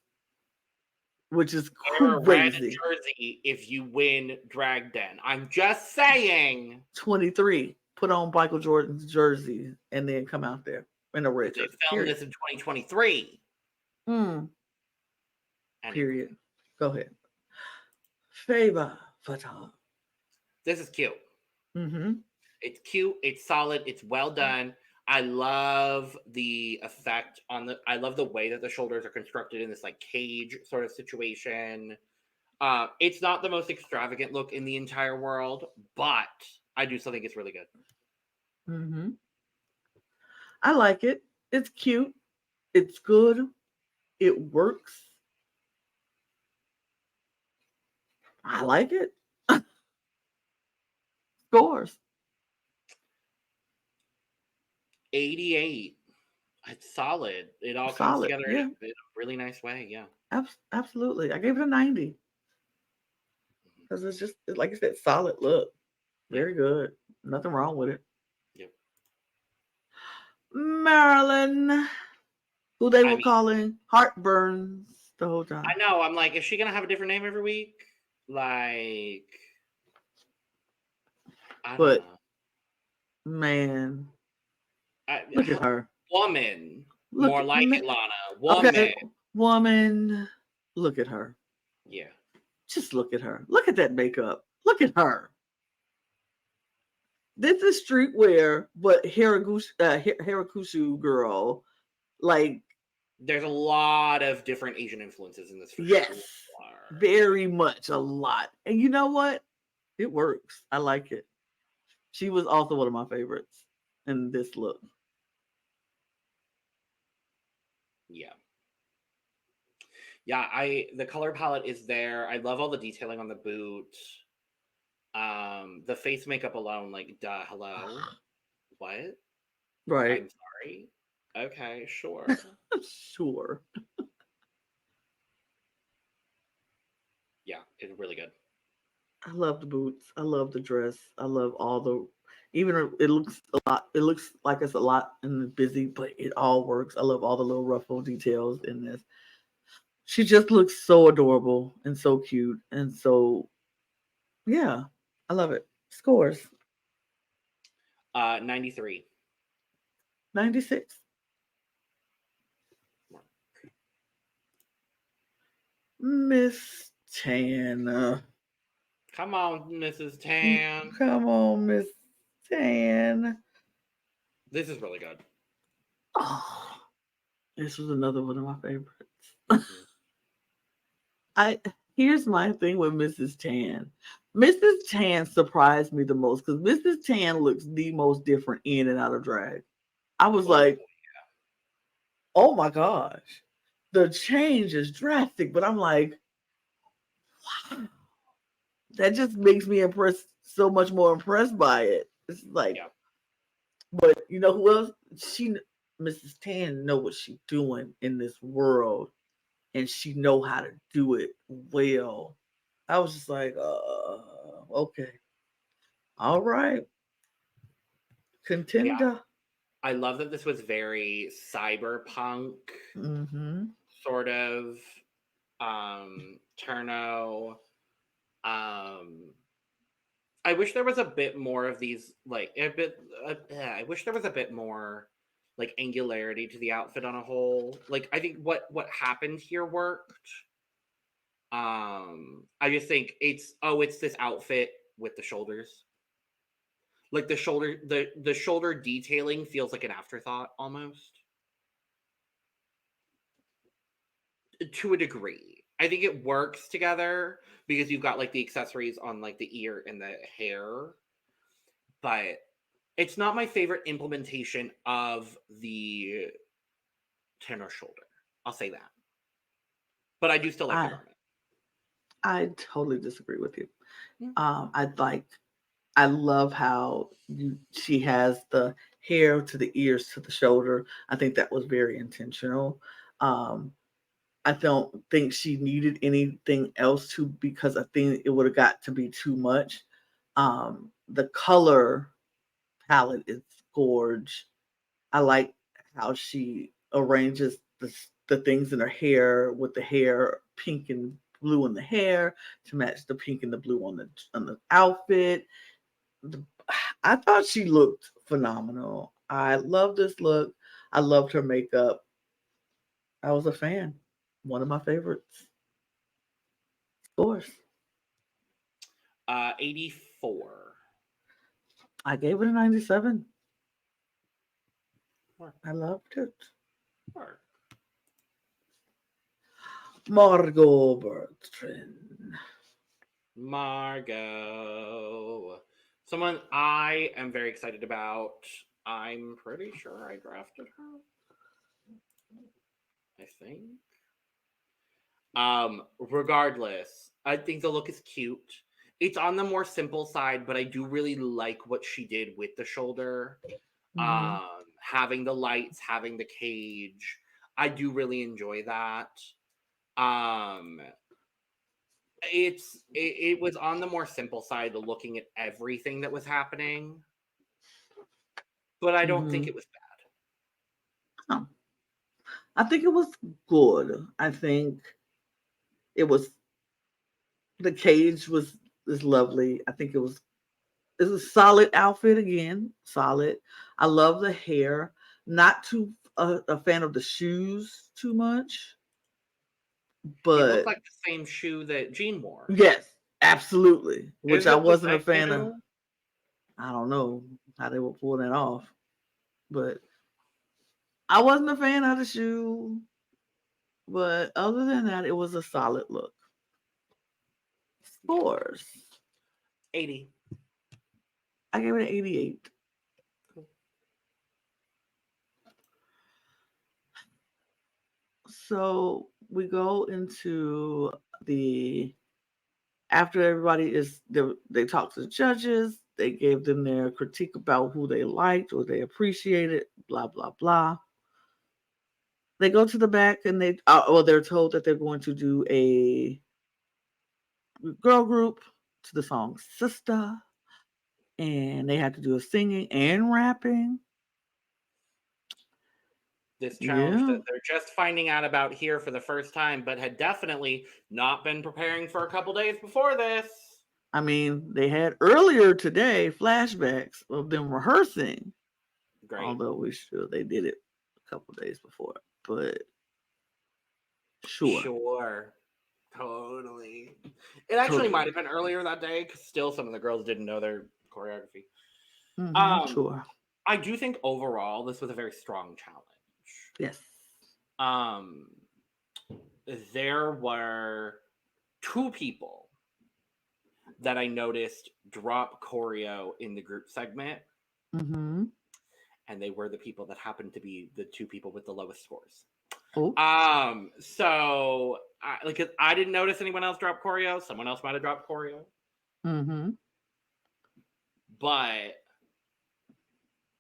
Which is Wear a red crazy. jersey if you win Drag Den. I'm just saying. 23. Put on Michael Jordan's jersey and then come out there in a red They jersey. filmed Period. this in 2023. Mm, Anyway, period. Go ahead. Feyvah Fatale. this is cute. Mm-hmm. It's cute. It's solid. It's well done. I love the effect on the. I love the way that the shoulders are constructed in this like cage sort of situation. It's not the most extravagant look in the entire world, but I do still think it's really good. Mm-hmm. I like it. It's cute. It's good. It works. I like it. Scores. 88. It's solid. It all comes Solid. together Yeah. in a really nice way. Yeah. Absolutely. I gave it a 90 because it's just like I said, solid look. Very good. Nothing wrong with it. Yep. Marlyn, who they I were mean, calling Heartburns the whole time. I know. I'm like, is she gonna have a different name every week? Like, I don't But know. man, I, look at her. woman, Look more at like me. it, Lana. Okay, Woman. woman. Look at her. Yeah. Just look at her. Look at that makeup. Look at her. This is streetwear, but Hirakushu girl. Like, There's a lot of different Asian influences in this for yes, sure. very much a lot. And you know what? It works. I like it. She was also one of my favorites in this look. Yeah. Yeah, the color palette is there. I love all the detailing on the boot. The face makeup alone, like, duh, hello. What? Right. I'm sorry. Okay, sure. Sure. Yeah, it's really good. I love the boots. I love the dress. I love all the even it looks a lot it looks like it's a lot and busy, but it all works. I love all the little ruffle details in this. She just looks so adorable and so cute and so yeah. I love it. Scores 93. 96. Miss Tan. Come on, Mrs. Tan. Come on, Miss Tan. This is really good. Oh, this was another one of my favorites. Mhm. I Here's my thing with Mrs. Tan. Mrs. Tan surprised me the most because Mrs. Tan looks the most different in and out of drag. I was Oh, like, oh my gosh, the change is drastic. But I'm like, wow, that just makes me impressed so much more impressed by it. It's like, yeah. but you know who else? Mrs. Tan, know what she's doing in this world, and she know how to do it well. I was just like, okay, all right, Yeah. contender. I love that this was very cyberpunk Mm-hmm. sort of Terno. I wish there was a bit more of these, like a bit. I wish there was a bit more, like angularity to the outfit on a whole. Like I think what happened here worked. I just think it's this outfit with the shoulders. Like the shoulder detailing feels like an afterthought almost. To a degree. I think it works together because you've got like the accessories on like the ear and the hair, but it's not my favorite implementation of the Terno shoulder. I'll say that. But I do still like the I garment. I totally disagree with you. Yeah. I love how she has the hair to the ears to the shoulder. I think that was very intentional. Um, I don't think she needed anything else to, because I think it would have got to be too much. The color palette is gorge. I like how she arranges the things in her hair, with the hair pink and blue in the hair to match the pink and the blue on the outfit. The, I thought she looked phenomenal. I love this look. I loved her makeup. I was a fan. One of my favorites. Of course. 84. I gave it a 97. Or, I loved it. or. Margaux Bertrand. Margaux. Someone I am very excited about. I'm pretty sure I drafted her. I think. Regardless, I think the look is cute. It's on the more simple side, but I do really like what she did with the shoulder. Mm-hmm. Having the lights, having the cage. I do really enjoy that. Um, it was on the more simple side, looking at everything that was happening, but I don't think Mm-hmm. it was Oh, I think it was good. I think it was, the cage was lovely. I think it's a solid outfit again. Solid. I love the hair. Not too a fan of the shoes too much, bad. It looked but like the same shoe that Jean wore. yes, absolutely. Which Is I it the wasn't a same fan of. shoe? I don't know how they were pulling that off, but I wasn't a fan of the shoe. But other than that, it was a solid look. Okay. Scores. 80. I gave it an 88. Cool. So we go into the, after everybody they talk to the judges, they gave them their critique about who they liked or they appreciated, blah blah blah. They go to the back and they're told that they're going to do a girl group to the song Sister, and they had to do a singing and rapping. This challenge Yeah. that they're just finding out about here for the first time, but had definitely not been preparing for a couple days before this. I mean, they had earlier today flashbacks of them rehearsing, Great. although we sure they did it a couple days before. But sure, Sure. Totally. It actually totally. might have been earlier that day because still some of the girls didn't know their choreography. Um, Sure. I do think overall this was a very strong challenge. Yes. Um, there were two people that I noticed drop choreo in the group segment, Mm-hmm. and they were the people that happened to be the two people with the lowest scores. Oh. So I didn't notice anyone else drop choreo. Someone else might have dropped choreo, Mm-hmm. but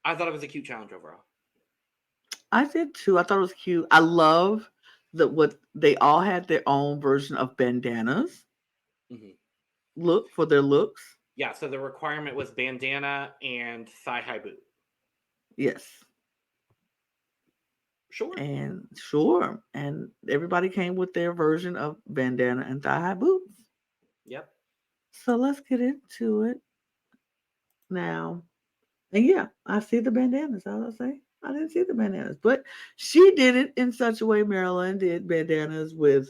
I thought it was a cute challenge overall. I did too. I thought it was cute. I love that what they all had their own version of bandanas Mm-hmm. look for their looks. Yeah, so the requirement was bandana and thigh-high boot. Yes. Sure. And sure. And everybody came with their version of bandana and thigh high boots. Yep. So let's get into it now. And yeah, I see the bandanas. I was say I didn't see the bandanas, but she did it in such a way. Marilyn did bandanas with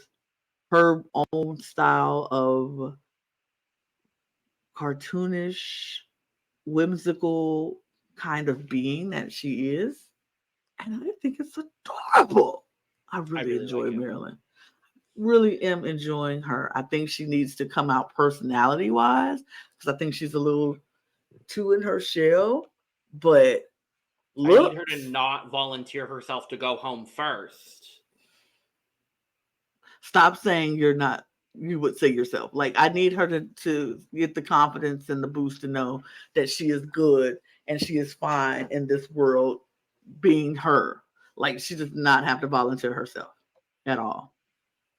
her own style of cartoonish whimsical kind of being that she is. And I think it's adorable. I I really really like enjoy it. Marilyn. Really am enjoying her. I think she needs to come out personality wise because I think she's a little too in her shell. But I need her to looks, not volunteer herself to go home first. stop saying you're not. You would say yourself. Like I need her to get the confidence and the boost to know that she is good and she is fine in this world being her. Like she does not have to volunteer herself at all.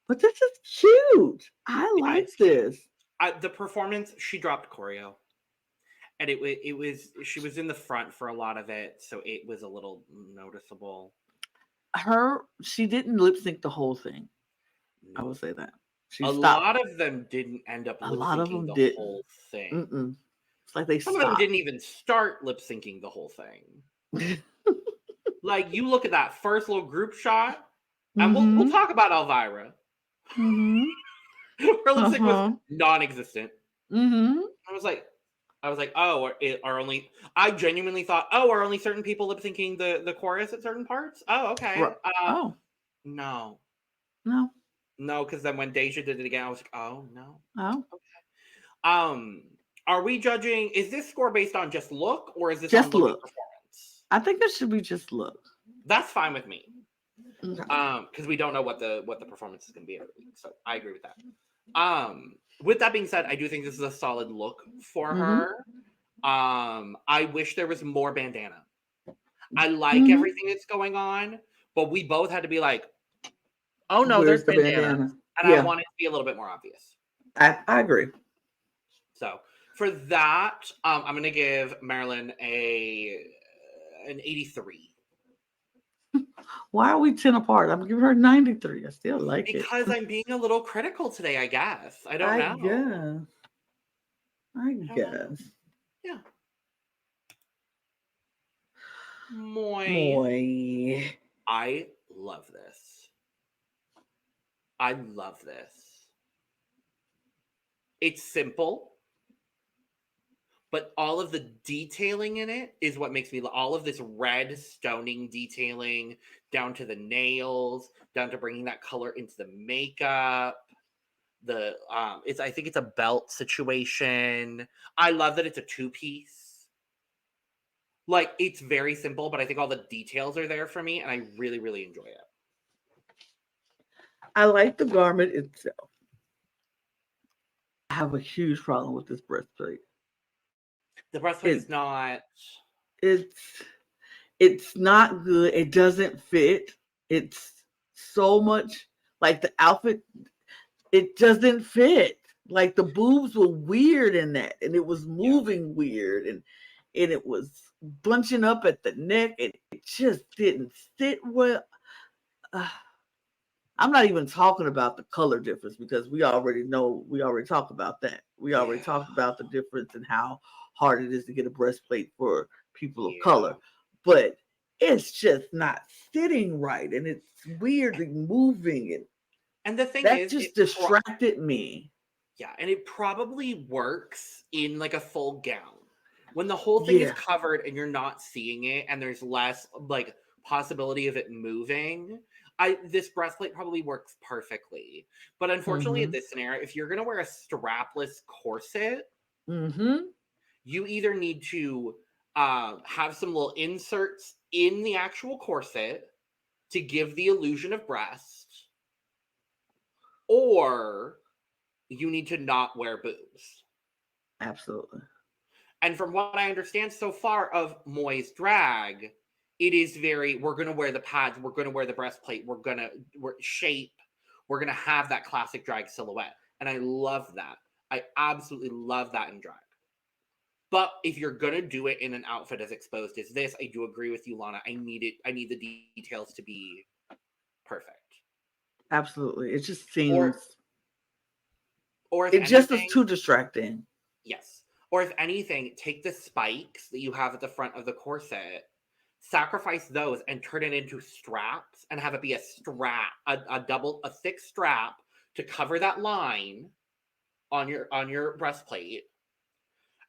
But this is cute. I Yeah, like it's cute. this. The performance, she dropped choreo, and it was she was in the front for a lot of it, so it was a little noticeable. She didn't lip sync the whole thing. I will No, say that. She a stopped. lot of them didn't end up A lip lot of syncing them the didn't. whole thing. Mm-mm. It's like they Some of them stopped. didn't even start lip syncing the whole thing. Like you look at that first little group shot, and we'll Mm-hmm. talk about Elvira. Mm-hmm. Her lip sync was Uh-huh. non-existent. Mm-hmm. I was like, oh, are only. I genuinely thought, oh, are only certain people lip syncing the chorus at certain parts? Oh, okay. Oh, No, no. no, because then when Deja did it again, I was like, oh no. Oh. Um, are we judging? Is this score based on just look, or is this on Just look and look. performance? I think it should be just look. That's fine with me. Okay. Because we don't know what the performance is going to be every week, so I agree with that. With that being said, I do think this is a solid look for Mm-hmm. her. I wish there was more bandana. I like Mm-hmm. everything that's going on, but we both had to be like, oh no, there's Where's the bandana. bandana? And I Yeah, want it to be a little bit more obvious. I agree. So for that, I'm gonna give Marlyn an 83. Why are we 10 apart? I'm giving her 93. I still like it. Because I'm being a little critical today, I guess. I don't I know. guess. I I don't know. guess. Yeah. Moi. Boy. I love this. I love this. It's simple, but all of the detailing in it is what makes me all of this red stoning detailing down to the nails, down to bringing that color into the makeup. The it's I think it's a belt situation. I love that it's a two-piece. Like it's very simple, but I think all the details are there for me and I really really enjoy it. I like the garment itself. I have a huge problem with this breastplate. The breastplate is It not. it's it's not good. It doesn't fit. It's so much like the outfit. It doesn't fit. Like the boobs were weird in that, and it was Yeah. moving weird, and it was bunching up at the neck. It just didn't sit well. Uh, I'm not even talking about the color difference because we already know. We already talked about that. We already Yeah. talked about the difference and how hard it is to get a breastplate for people of Yeah. color. But it's just not sitting right, and it's weirdly moving, and And the thing that is, just distracted me. yeah, and it probably works in like a full gown. When the whole thing is Yeah. covered and you're not seeing it and there's less like possibility of it moving, I this breastplate probably works perfectly. But unfortunately in Mm-hmm. this scenario, if you're going to wear a strapless corset, Mm-hmm. you either need to have some little inserts in the actual corset to give the illusion of breast, or you need to not wear boobs. Absolutely. And from what I understand so far of Moy's drag, it is very, we're going to wear the pads, we're going to wear the breastplate, we're shape, we're going to have that classic drag silhouette. And I love that. I absolutely love that in drag. But if you're going to do it in an outfit as exposed as this, I do agree with you, Lana. I need the details to be perfect. Absolutely. It just Or, seems, or if it just is anything, too distracting. yes. Or if anything, take the spikes that you have at the front of the corset, sacrifice those and turn it into straps and have it be a strap, a thick strap to cover that line on your breastplate.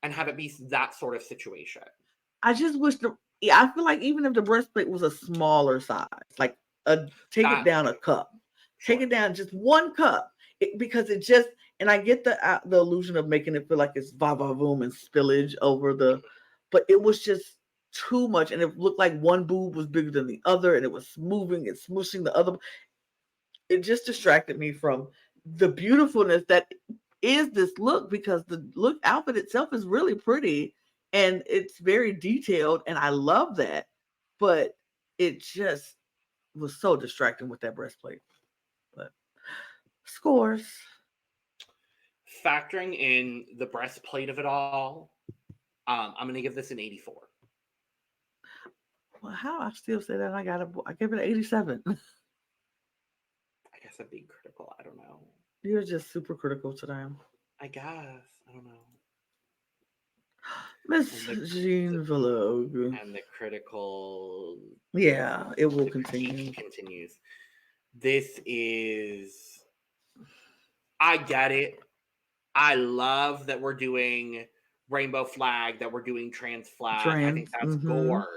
and have it be that sort of situation. I just wish I feel like even if the breastplate was a smaller size, like take it down a cup, take it down just one cup, because it just, and I get the illusion of making it feel like it's va-va-voom and spillage over the, but it was just too much, and it looked like one boob was bigger than the other, and it was moving and smooshing the other. It just distracted me from the beautifulness that is this look, because the look outfit itself is really pretty and it's very detailed, and I love that, but it just was so distracting with that breastplate. But scores. Factoring in the breastplate of it all, I'm gonna give this an 84. Well, how I still say that I give it an 87. I guess I'm being critical. I don't know. You're just super critical today. I guess. I don't know. Miss Jean Vilogue. And the critical. Yeah, it will continue. Continues. This is. I get it. I love that we're doing rainbow flag, that we're doing trans flag. I think that's gorge.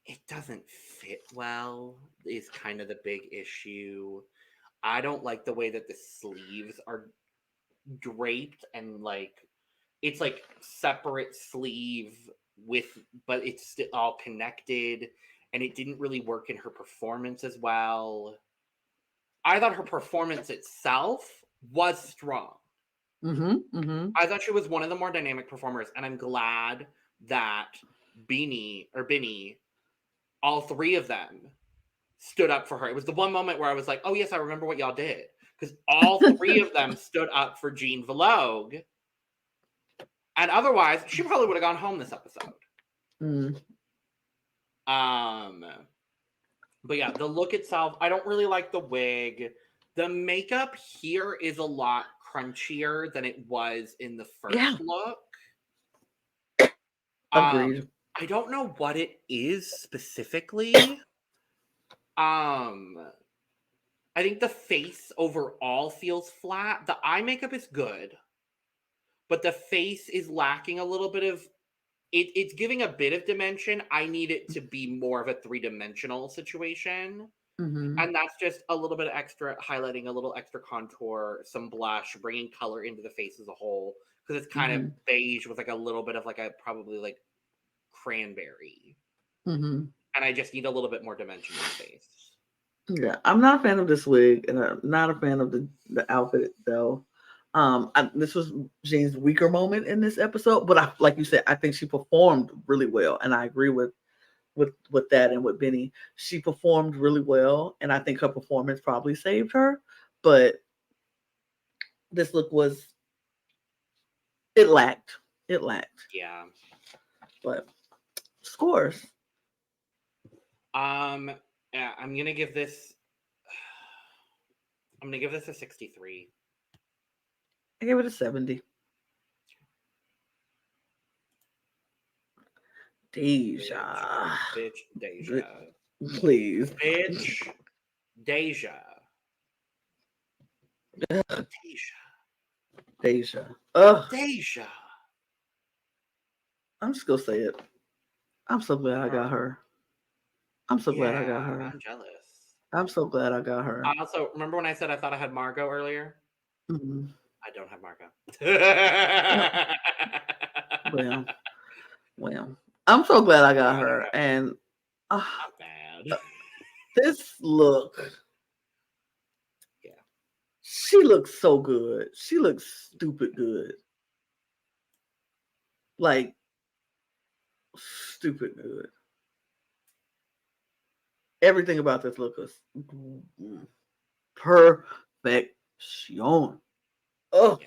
It doesn't fit well, is kind of the big issue. I don't like the way that the sleeves are draped, and like it's like separate sleeve but it's still all connected, and it didn't really work in her performance as well. I thought her performance itself was strong. I thought she was one of the more dynamic performers, and I'm glad that Binny, all three of them stood up for her. It was the one moment where I was like, oh yes, I remember what y'all did. Because all three of them stood up for Jean Vilogue. And otherwise, she probably would have gone home this episode. But yeah, the look itself, I don't really like the wig. The makeup here is a lot crunchier than it was in the first look. Agreed. I don't know what it is specifically. I think the face overall feels flat. The eye makeup is good, but the face is lacking a little bit of it. It's giving a bit of dimension. I need it to be more of a 3-dimensional situation. And that's just a little bit of extra highlighting, a little extra contour, some blush, bringing color into the face as a whole, because it's kind of beige with like a little bit of like a probably like cranberry. And I just need a little bit more dimension in the face. Yeah, I'm not a fan of this wig, and I'm not a fan of the outfit itself. This was Jean's weaker moment in this episode, but like you said, I think she performed really well, and I agree with that and with Benny. She performed really well, and I think her performance probably saved her. But this look it lacked. Yeah. But scores. Yeah, I'm gonna give this a 63. I gave it a 70. Deja. Bitch, Deja. Please. Bitch, Deja. Deja. Ugh. Deja. I'm just gonna say it. I'm so glad I got her. I'm so glad I got her. I'm jealous. I'm so glad I got her. I also remember when I said I thought I had Margaux earlier? I don't have Margaux. Well, I'm so glad I got her. And not bad. This look. Yeah. She looks so good. She looks stupid good. Like, stupid good. Everything about this look is perfection. Oh.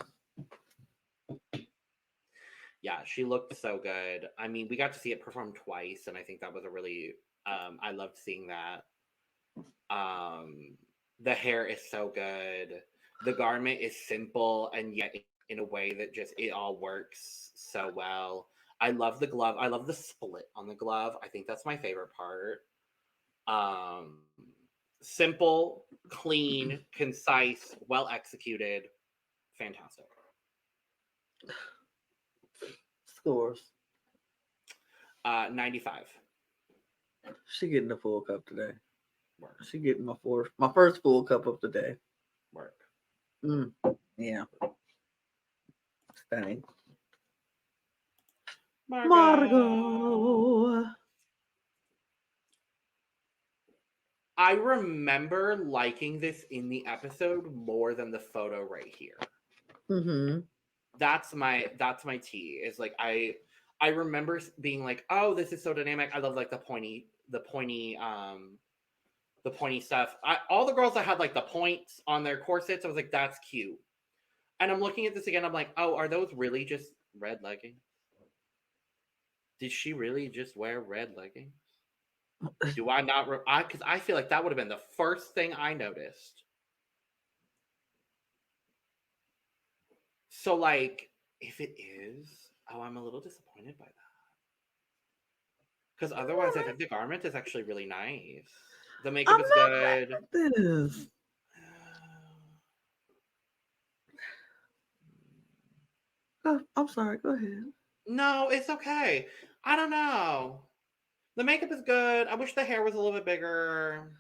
Yeah, she looked so good. I mean, we got to see it perform twice, and I think that was a really I loved seeing that. The hair is so good. The garment is simple, and yet in a way that just it all works so well. I love the glove. I love the split on the glove. I think that's my favorite part. Simple, clean, concise, well executed. Fantastic. Scores. 95. She getting a full cup today. Work. She getting my first full cup of the day. Work. Yeah. Stunning. Margaux. I remember liking this in the episode more than the photo right here. Mm-hmm. That's my tea. Is like I remember being like, oh, this is so dynamic. I love like the pointy stuff. All the girls that had like the points on their corsets, I was like, that's cute. And I'm looking at this again. I'm like, oh, are those really just red leggings? Did she really just wear red leggings? Do I not? Because I feel like that would have been the first thing I noticed. So, like, if it is, oh, I'm a little disappointed by that. Because otherwise, I think the garment is actually really nice. The makeup I'm is not good. mad at this. I'm sorry. Go ahead. No, it's okay. I don't know. The makeup is good. I wish the hair was a little bit bigger.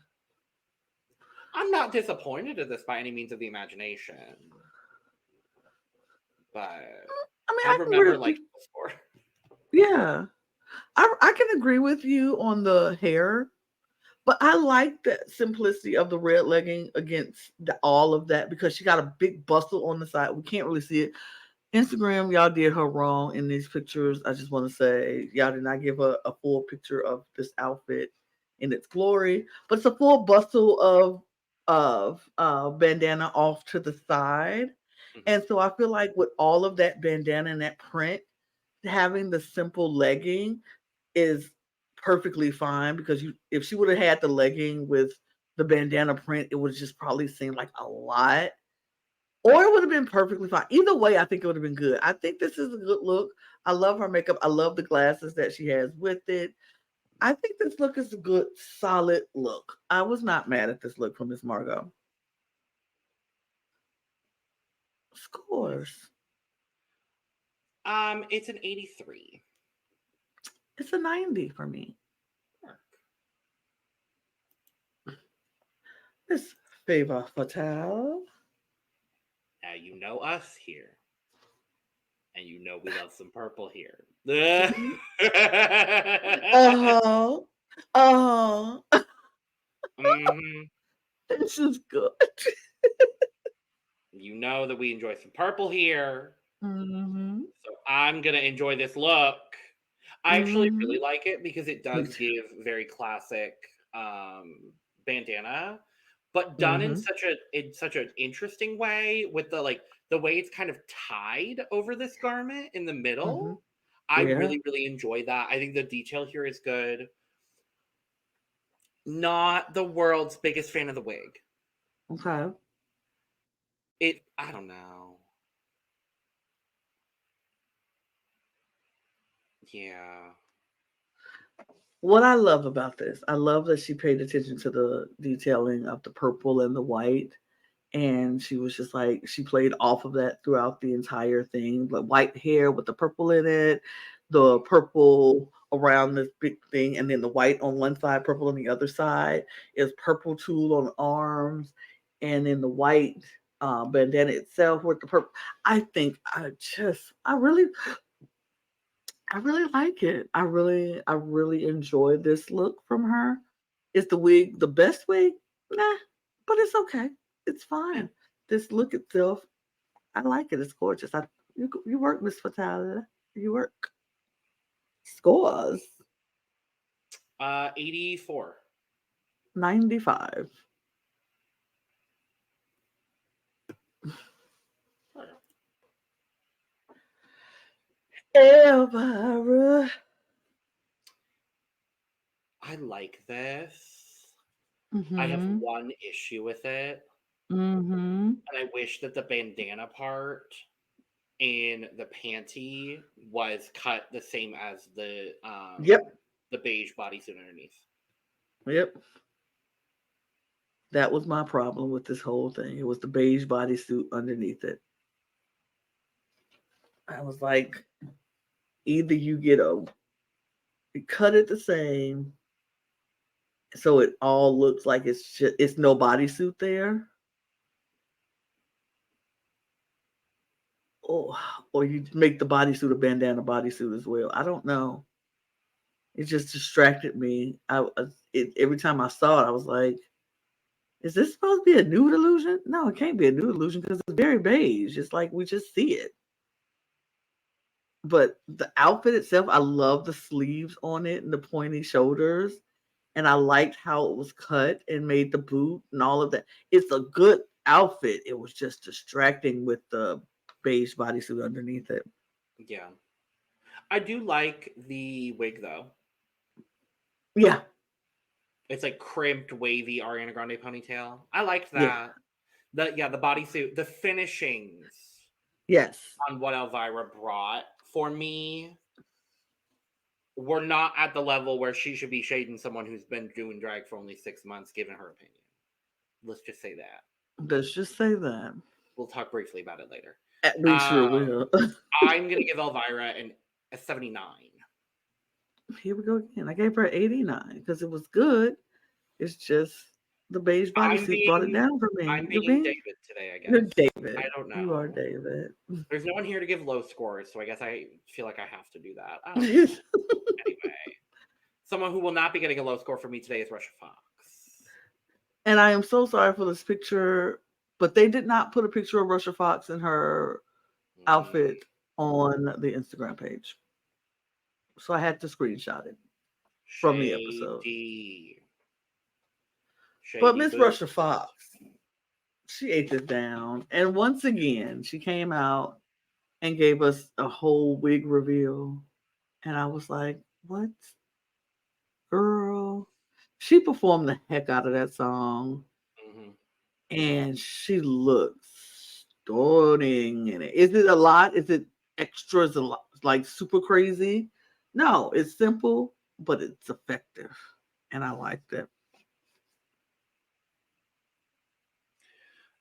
I'm not disappointed at this by any means of the imagination. But I mean, I remember liking this before. Yeah. I can agree with you on the hair, but I like the simplicity of the red legging against all of that because she got a big bustle on the side. We can't really see it. Instagram, y'all did her wrong in these pictures. I just want to say y'all did not give her a full picture of this outfit in its glory, but it's a full bustle of bandana off to the side. And so I feel like with all of that bandana and that print, having the simple legging is perfectly fine because if she would have had the legging with the bandana print, it would just probably seem like a lot. Or it would have been perfectly fine. Either way, I think it would have been good. I think this is a good look. I love her makeup. I love the glasses that she has with it. I think this look is a good, solid look. I was not mad at this look from Miss Margaux. Scores. It's an 83. It's a 90 for me. This Feyvah Fatale. Now you know us here. And you know we love some purple here. Uh-huh. Uh-huh. Mm-hmm. This is good. You know that we enjoy some purple here. Mm-hmm. So I'm going to enjoy this look. I actually really like it because it does give very classic bandana, but done in such an interesting way with the way it's kind of tied over this garment in the middle. I really, really enjoy that. I think the detail here is good. Not the world's biggest fan of the wig. Okay. I don't know. Yeah. What I love about this, I love that she paid attention to the detailing of the purple and the white. And she was just like, she played off of that throughout the entire thing. The white hair with the purple in it, the purple around this big thing, and then the white on one side, purple on the other side. Is purple tulle on the arms, and then the white bandana itself with the purple. I think I really like it. I really enjoy this look from her. Is the wig the best wig? Nah, but it's okay. It's fine. This look itself, I like it. It's gorgeous. You work, Miss Fatale. You work. Scores 84. 95. Elvira. I like this. I have Mm-hmm. one issue with it. Mm-hmm. And I wish that the bandana part and the panty was cut the same as Yep. the beige bodysuit underneath. Yep. That was my problem with this whole thing. It was the beige bodysuit underneath it. I was like, either you cut it the same, so it all looks like it's no bodysuit there, or you make the bodysuit a bandana bodysuit as well. I don't know. It just distracted me. Every time I saw it, I was like, "Is this supposed to be a nude illusion? No, it can't be a nude illusion because it's very beige. It's like we just see it." But the outfit itself, I love the sleeves on it and the pointy shoulders, and I liked how it was cut and made the boot and all of that. It's a good outfit. It was just distracting with the beige bodysuit underneath it. Yeah. I do like the wig though. Yeah, It's like crimped, wavy Ariana Grande ponytail. I liked yeah, that. The bodysuit, the finishings yes. on what Elvira brought for me were not at the level where she should be shading someone who's been doing drag for only 6 months, given her opinion. Let's just say that. Let's just say that. We'll talk briefly about it later. We sure will. I'm gonna give Elvira a 79. Here we go again. I gave her 89 because it was good. It's just the beige bodysuit brought it down for me. I'm You're being being David today, I guess. You're David. I don't know. You are David. There's no one here to give low scores, so I guess I feel like I have to do that. I don't know. Anyway, someone who will not be getting a low score for me today is Russia Fox. And I am so sorry for this picture, but they did not put a picture of Russia Fox in her outfit on the Instagram page. So I had to screenshot it from the episode. But Miss Russia Fox, she ate this down. And once again, she came out and gave us a whole wig reveal. And I was like, what? Girl. She performed the heck out of that song. Mm-hmm. And she looks stunning in it. Is it a lot? Is it extra? Is it like super crazy? No, it's simple, but it's effective. And I liked it.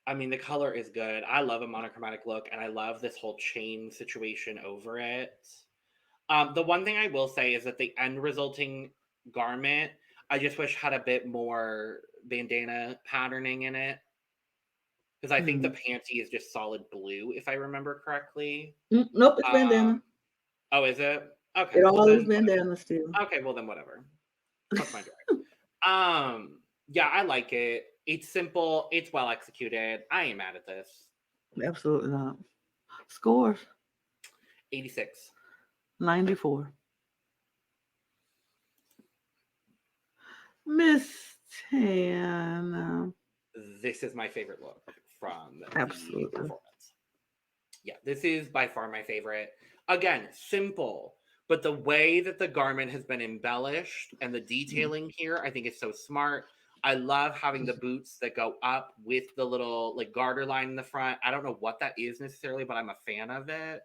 I mean, the color is good. I love a monochromatic look, and I love this whole chain situation over it. The one thing I will say is that the end resulting garment, I just wish had a bit more bandana patterning in it. Because I think the panty is just solid blue, if I remember correctly. Nope, it's bandana. Oh, is it? Okay. It all is bandana still. Okay, well then whatever. Fuck my drag. Yeah, I like it. It's simple. It's well executed. I ain't mad at this. Absolutely not. Scores. 86. 94. Miss Tan. This is my favorite look from the performance. Yeah, this is by far my favorite. Again, simple, but the way that the garment has been embellished and the detailing here, I think is so smart. I love having the boots that go up with the little like garter line in the front. I don't know what that is necessarily, but I'm a fan of it.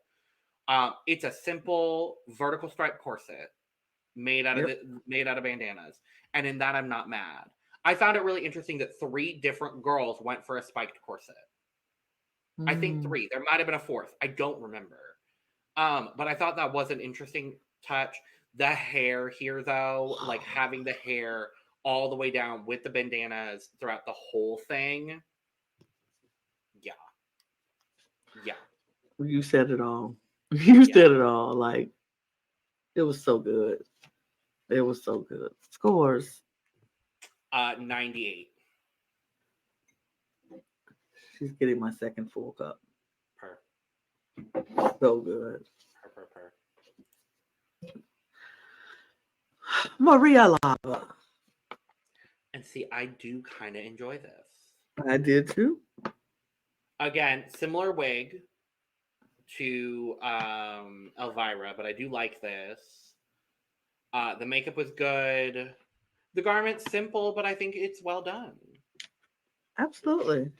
It's a simple vertical stripe corset made out of bandanas, and in that I'm not mad. I found it really interesting that 3 different girls went for a spiked corset. I think 3. There might have been a 4th. I don't remember. But I thought that was an interesting touch. The hair here, though, like having the hair all the way down with the bandanas throughout the whole thing. Yeah. You said it all. You said it all. Like, it was so good. It was so good. Scores. 98. She's getting my second full cup. Per. So good. Per. Maria Lava. And see, I do kind of enjoy this. I did too. Again, similar wig to Elvira, but I do like this. The makeup was good. The garment's simple, but I think it's well done. Absolutely.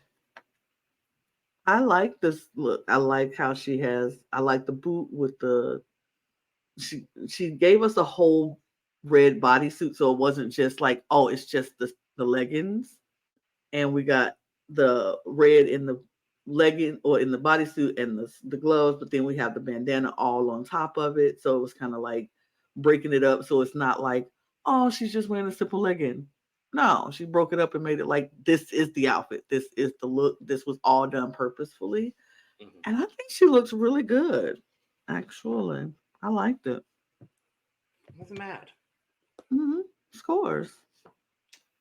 I like this look. I like how I like the boot with she gave us a whole red bodysuit, so it wasn't just like, it's just the leggings, and we got the red in the legging or in the bodysuit and the gloves, but then we have the bandana all on top of it. So it was kind of like breaking it up. So it's not like, oh, she's just wearing a simple legging. No, she broke it up and made it like this is the outfit. This is the look. This was all done purposefully. Mhm. And I think she looks really good. Actually, I liked it. I wasn't mad. hmm Scores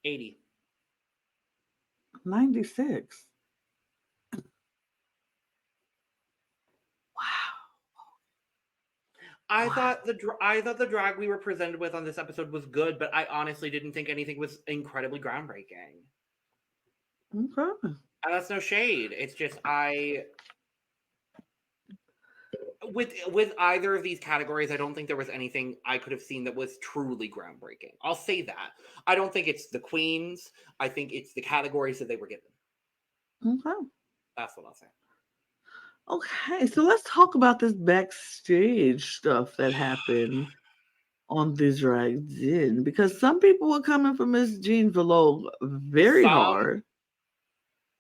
80. 96. Wow. Wow. I thought the drag we were presented with on this episode was good, but I honestly didn't think anything was incredibly groundbreaking. Okay. And that's no shade. It's just I with either of these categories, I don't think there was anything I could have seen that was truly groundbreaking. I'll say that. I don't think it's the queens. I think it's the categories that they were given. Okay. That's what I'll say. Okay. So let's talk about this backstage stuff that happened on the drag din because some people were coming for Miss Jean Vilogue very Some hard.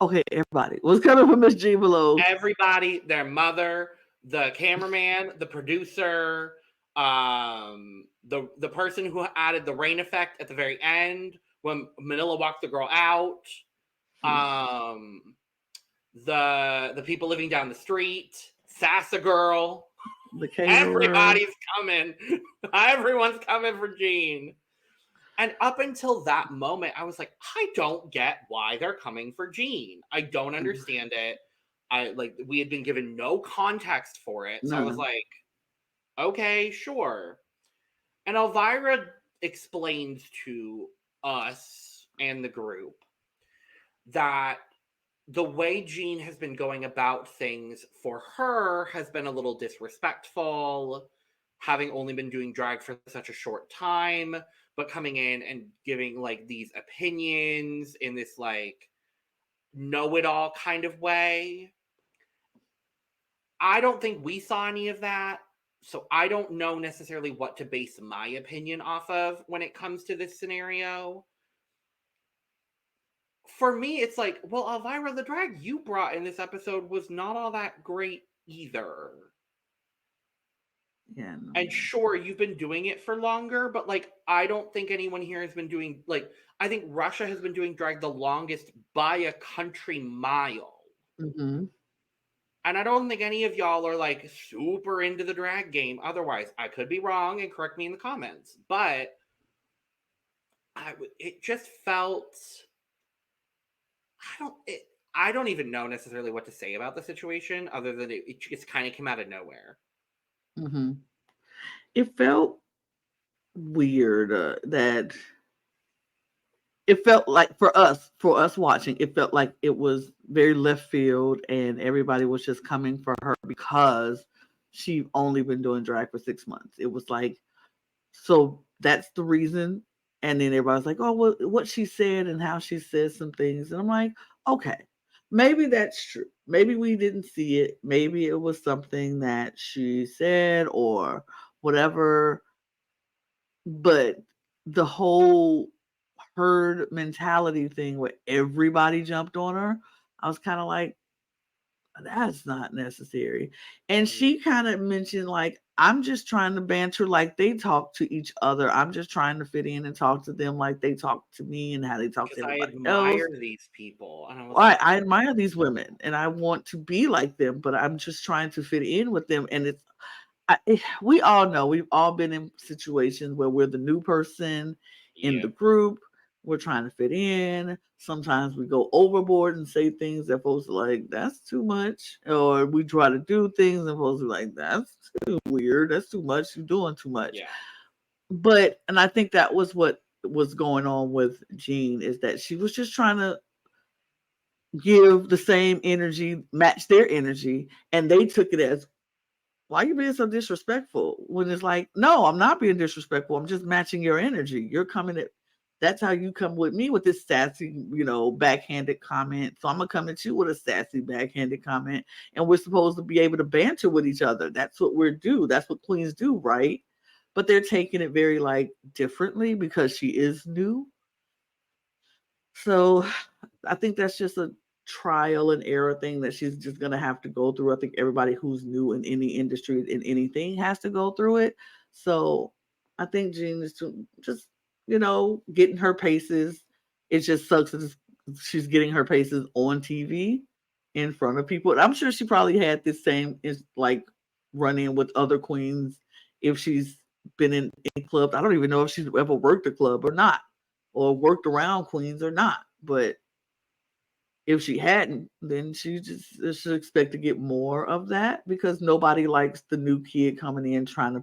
Okay, everybody was coming for Miss Jean Vilogue. everybody, their mother, the cameraman, the producer, the person who added the rain effect at the very end when Manila walked the girl out, the people living down the street, Sassa girl, The caterer. everybody's coming. Everyone's coming for Jean. And up until that moment, I was like, I don't get why they're coming for Jean. I don't understand it. We had been given no context for it. So I was None. like, okay, sure. And Elvira explained to us and the group that the way Jean has been going about things for her has been a little disrespectful, having only been doing drag for such a short time, but coming in and giving like these opinions in this like know-it-all kind of way. I don't think we saw any of that, so I don't know necessarily what to base my opinion off of when it comes to this scenario. For me, it's like, well, Elvira, the drag you brought in this episode was not all that great either. Yeah. No. And sure, you've been doing it for longer, but like, I don't think anyone here has been doing, like, I think Russia has been doing drag the longest by a country mile. Mm-hmm. And I don't think any of y'all are like super into the drag game. Otherwise, I could be wrong and correct me in the comments. But it just felt, I don't even know necessarily what to say about the situation other than it just kind of came out of nowhere. Mm-hmm. It felt weird that it felt like for us watching, it felt like it was very left field and everybody was just coming for her because she only been doing drag for 6 months. It was like, so that's the reason. And then everybody's like, oh, well, what she said and how she said some things. And I'm like, okay, maybe that's true. Maybe we didn't see it. Maybe it was something that she said or whatever. But the whole herd mentality thing where everybody jumped on her, I was kind of like, that's not necessary. And she kind of mentioned, like, I'm just trying to banter like they talk to each other. I'm just trying to fit in and talk to them like they talk to me and how they talk to Because I everybody else. admire these people. And I was like, I admire these women and I want to be like them, but I'm just trying to fit in with them. And we all know we've all been in situations where we're the new person in yeah. the group. We're trying to fit in. Sometimes we go overboard and say things that folks are like, that's too much. Or we try to do things and folks are like, that's too weird. That's too much. You're doing too much. Yeah. And I think that was what was going on with Jean is that she was just trying to give the same energy, match their energy. And they took it as, why are you being so disrespectful? When it's like, no, I'm not being disrespectful. I'm just matching your energy. You're coming at, that's how you come with me with this sassy, backhanded comment. So I'm gonna come at you with a sassy backhanded comment. And we're supposed to be able to banter with each other. That's what we're do. That's what queens do, right? But they're taking it very like differently because she is new. So I think that's just trial and error thing that she's just gonna have to go through. I think everybody who's new in any industry in anything has to go through it. So I think Jean is just getting her paces. It just sucks that she's getting her paces on TV in front of people. And I'm sure she probably had this same is like run in with other queens if she's been in clubs. I don't even know if she's ever worked a club or not, or worked around queens or not. But if she hadn't, then she just should expect to get more of that because nobody likes the new kid coming in trying to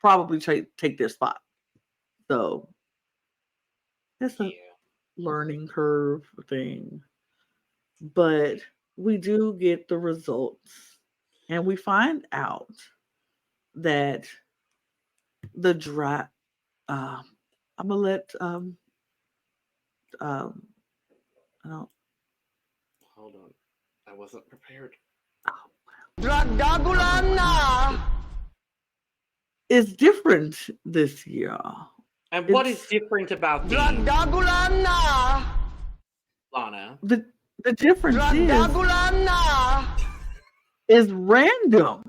probably take their spot. So it's a learning curve thing. But we do get the results, and we find out that the drag. I'm gonna let I don't. Hold on, I wasn't prepared. Dragdagulan is different this year. And what is different about the Dragdagulan, Lana? The difference is random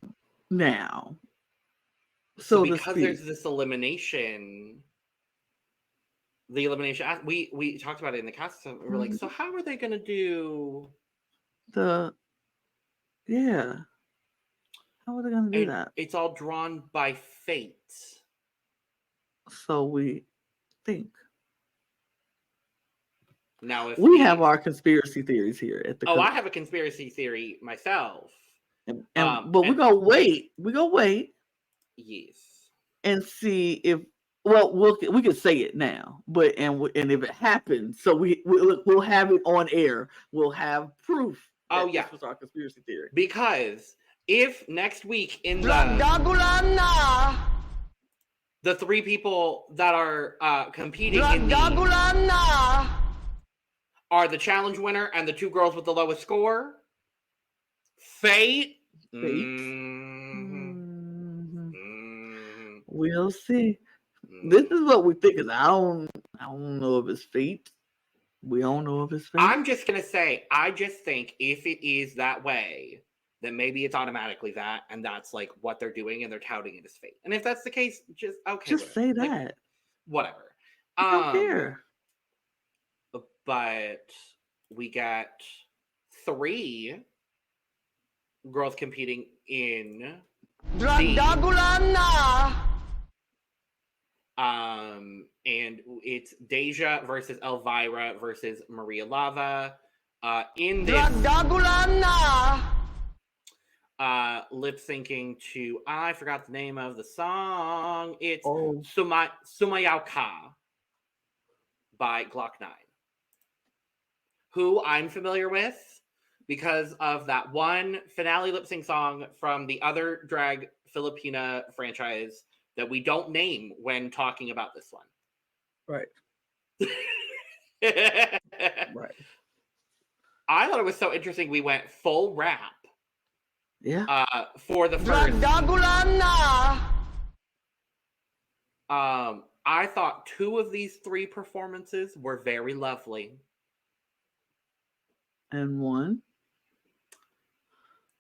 now. So because there's this elimination, we talked about it in the cast. So we were like, so how are they going to do how are they going to do that? It's all drawn by fate. So we think. Now, if we have our conspiracy theories here at the. I have a conspiracy theory myself. But we're gonna wait. We're gonna wait. Yes. And see if we can say it now, but and if it happens, so we'll have it on air. We'll have proof. This was our conspiracy theory. Because if next week in the three people that are competing in are the challenge winner and the two girls with the lowest score, fate. We'll see. This is what we think. I don't know if it's fate. We don't know if it's fate. I'm just gonna say, I just think if it is that way, then maybe it's automatically that, and that's like what they're doing, and they're touting it as fate. And if that's the case, just say that. Like, whatever. I don't care. But we got 3 girls competing in Dragdagulan. And it's Deja versus Elvira versus Maria Lava. In this lip syncing to, I forgot the name of the song. It's Sumayauka by Glock 9, who I'm familiar with because of that one finale lip sync song from the other drag Filipina franchise that we don't name when talking about this one. Right. Right. I thought it was so interesting. We went full rap. Yeah. For the first. I thought 2 of these 3 performances were very lovely. And one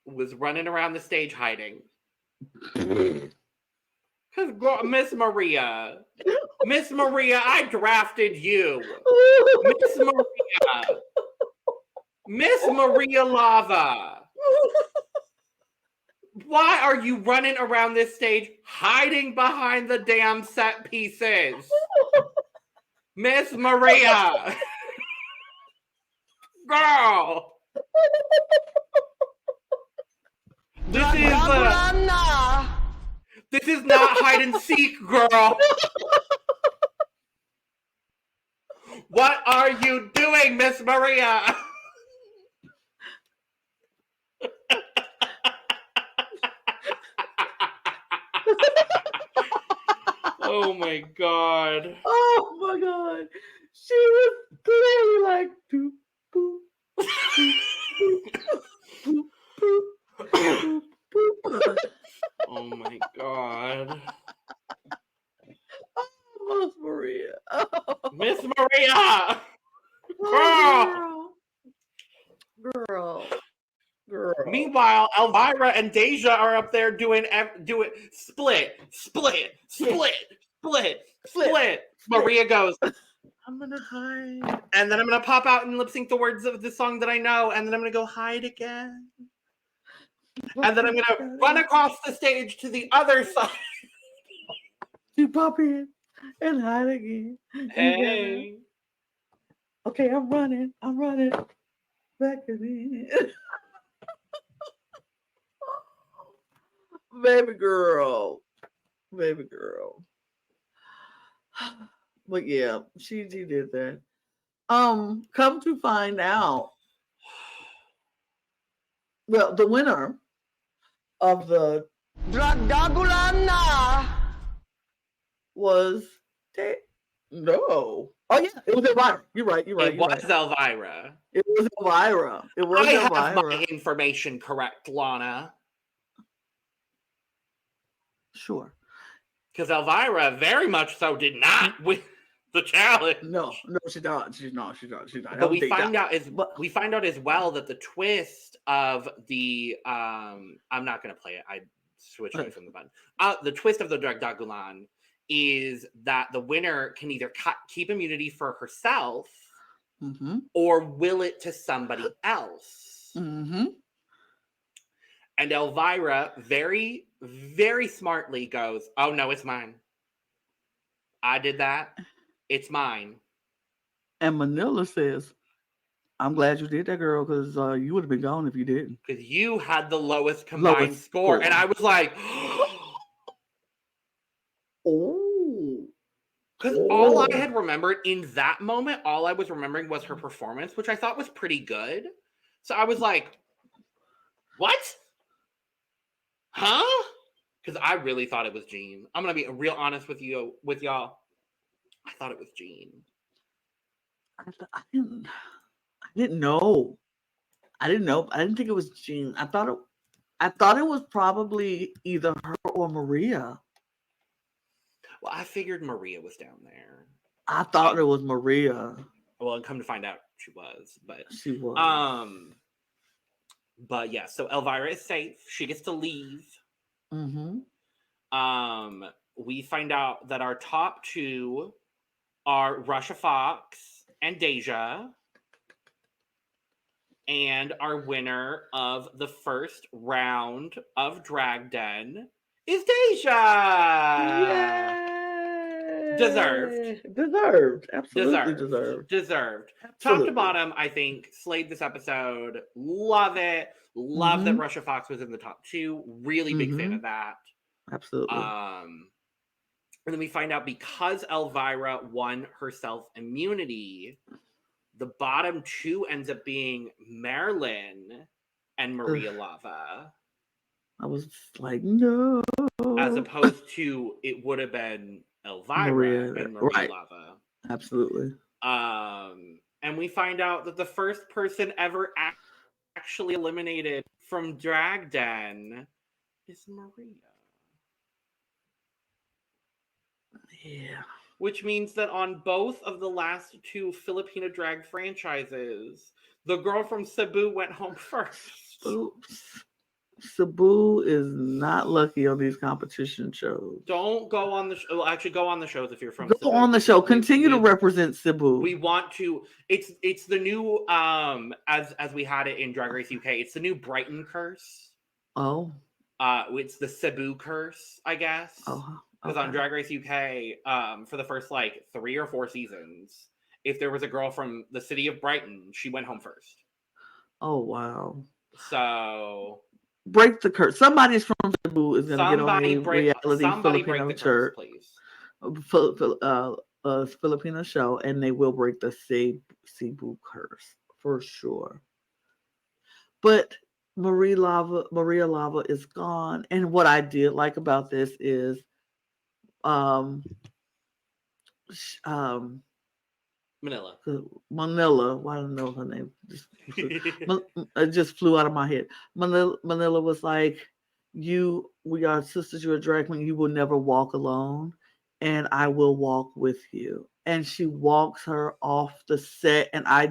was running around the stage hiding. Miss Maria, I drafted you. Miss Maria Lava. Why are you running around this stage hiding behind the damn set pieces? Miss Maria. Girl. This is not hide and seek, girl. What are you doing, Miss Maria? Oh my god. Oh my god. She was clearly like boop, boop, boop, boop, boop, boop, boop. Oh my god. Oh, Miss Maria. Oh. Miss Maria! Girl. Meanwhile, Elvira and Deja are up there doing split. Maria goes, I'm gonna hide, and then I'm gonna pop out and lip sync the words of the song that I know, and then I'm gonna go hide again, and then I'm gonna run across the stage to the other side. You pop in and hide again. Hey. Okay, I'm running back again. Baby girl. But yeah, she did that. Come to find out, well, the winner of the Dragdagulan was no. Oh yeah, it was Elvira. You're right. It was Elvira. It was Elvira. Have my information correct, Lana. Sure. Because Elvira very much so did not win the challenge. No, she's not. She's not. But we find out as well that the twist of the I'm not gonna play it. I switched away from the button. The twist of the Dragdagulan is that the winner can either keep immunity for herself or will it to somebody else. And Elvira very, very smartly goes, oh no, it's mine. I did that. It's mine. And Manila says, I'm glad you did that, girl, because you would have been gone if you didn't. Because you had the lowest combined score. And I was like, oh. Because all I had remembered in that moment, all I was remembering was her performance, which I thought was pretty good. So I was like, what? Huh? Because I really thought it was Jean. I'm going to be real honest with y'all. I thought it was Jean. I didn't know. I didn't think it was Jean. I thought it was probably either her or Maria. Well, I figured Maria was down there. I thought it was Maria. Well, and come to find out, she was. But she was. But yeah, so Elvira is safe. She gets to leave. We find out that our top two are Russia Fox and Deja. And our winner of the first round of Drag Den is Deja. Yay! Deserved. Absolutely deserved. Absolutely. Top to bottom, I think, slayed this episode. Love it. Love that Russia Fox was in the top two. Really big fan of that. Absolutely. And then we find out because Elvira won herself immunity, the bottom two ends up being Marlyn and Maria Lava. I was like, no. As opposed to it would have been Elvira and Maria Lava. Absolutely. And we find out that the first person ever actually eliminated from Drag Den is Maria. Yeah. Which means that on both of the last two Filipino drag franchises, the girl from Cebu went home first. Oops. Cebu is not lucky on these competition shows. Don't go on the show. Well, actually, go on the shows if you're from Cebu. Go on the show. Continue to represent Cebu. We want to. It's the new as we had it in Drag Race UK. It's the new Brighton curse. Oh. It's the Cebu curse, I guess. Oh. Because on Drag Race UK, for the first 3 or 4 seasons, if there was a girl from the city of Brighton, she went home first. Oh wow! So break the curse. Somebody's from Cebu is going to get on a reality Filipino church, please. Filipino show, and they will break the Cebu curse for sure. But Maria Lava is gone, and what I did like about this is. Manila. Why don't I know her name? It just flew out of my head. Manila was like, we are sisters, you're a drag queen, you will never walk alone, and I will walk with you. And she walks her off the set, and I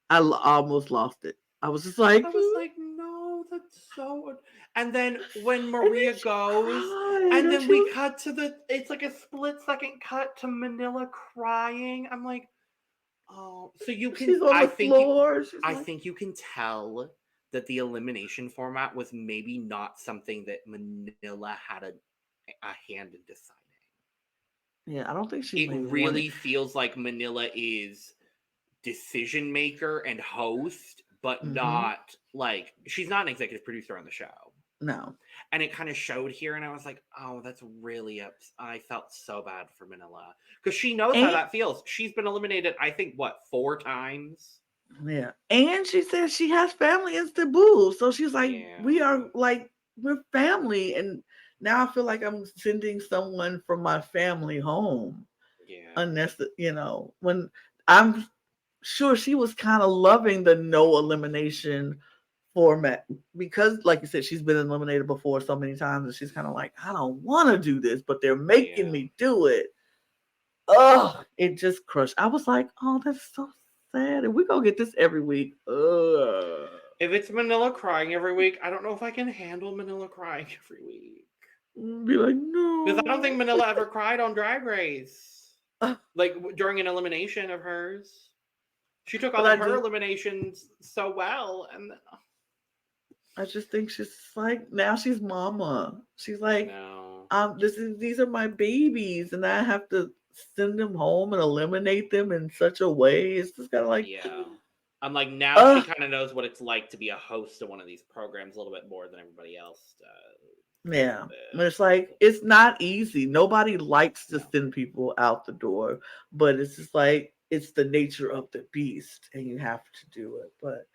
almost lost it. I was just like, I was like, no, that's so. And then when and Maria then she goes, cried, and and then she we was, cut to it's like a split second cut to Manila crying. I'm like, oh, so you can, she's on the floor. She's I like, think you can tell that the elimination format was maybe not something that Manila had a hand in deciding. yeah, I don't think she It maybe wanted. really feels like Manila is decision maker and host, but Hmm. not like she's not an executive producer on the show. No, And it kind of showed here, and I was like, oh, that's really I felt so bad for Manila because she knows how and that feels. She's been eliminated, I think, what, 4 times? yeah, and she said she has family in Cebu, so she's like, Yeah, we are like we're family, and now I feel like I'm sending someone from my family home. yeah, Unless when I'm sure she was kind of loving the no elimination format because, like you said, she's been eliminated before so many times, and she's kind of like, I don't want to do this, but they're making yeah. me do it. Oh, it just crushed. I was like, oh, that's so sad. And we gonna get this every week. Ugh. If it's Manila crying every week, I don't know if I can handle Manila crying every week. Be like, Because I don't think no. Manila ever cried on Drag Race. Like during an elimination of hers. She took But all of her eliminations so well, and I just think she's like, now she's mama. She's I like, know. these are my babies, and I have to send them home and eliminate them in such a way. It's just kind of like, Yeah. I'm like, now she uh, kind of knows what it's like to be a host of one of these programs a little bit more than everybody else does. A yeah. little bit. But it's like, it's not easy. Nobody likes to No. send people out the door, but it's just like, it's the nature of the beast, and you have to do it. But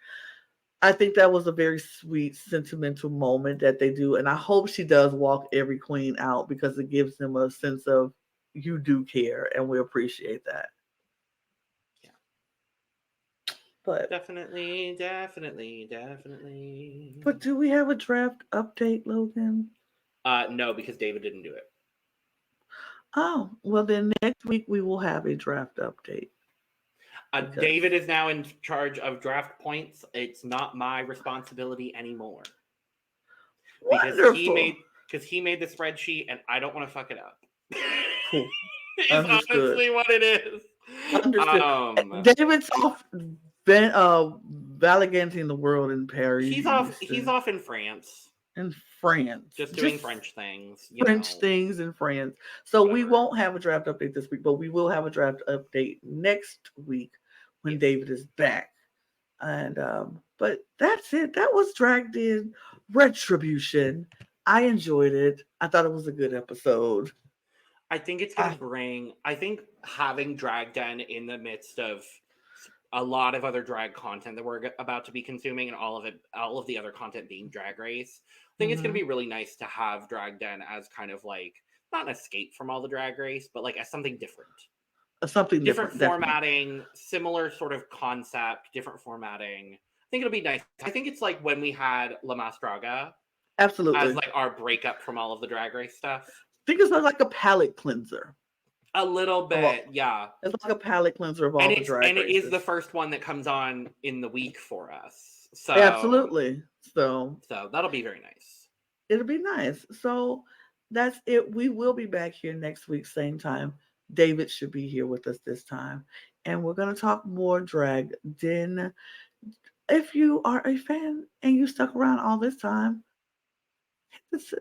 I think that was a very sweet, sentimental moment that they do. And I hope she does walk every queen out because it gives them a sense of you do care, and we appreciate that. Yeah. But Definitely, definitely, definitely. but do we have a draft update, Logan? No, because David didn't do it. Oh, well then next week we will have a draft update. Because David is now in charge of draft points. It's not my responsibility anymore because wonderful. he made the spreadsheet, and I don't want to fuck it up. Cool. Is Understood. honestly what it is. Understood. David's off validating the world in Paris. He's off in France, In France. just doing French things. French things in France. So we Whatever. won't have a draft update this week, but we will have a draft update next week when Yes. David is back. And but that's it. That was Dragged In Retribution. I enjoyed it. I thought it was a good episode. I think it's going to bring. I think having Drag Den in the midst of a lot of other drag content that we're about to be consuming, and all of the other content being Drag Race, I think it's going to be really nice to have Drag Den as kind of like not an escape from all the Drag Race, but like as something different. Something different formatting, definitely. similar sort of concept, different formatting. I think it'll be nice. I think it's like when we had La Mas Draga Absolutely. as like our breakup from all of the Drag Race stuff. I think it's like a palate cleanser. A little bit, yeah. It's like a palate cleanser of all the Drag Races. And it is the first one that comes on in the week for us. So absolutely. So that'll be very nice. It'll be nice. So that's it. We will be back here next week, same time. David should be here with us this time. And we're going to talk more drag. Then, if you are a fan and you stuck around all this time,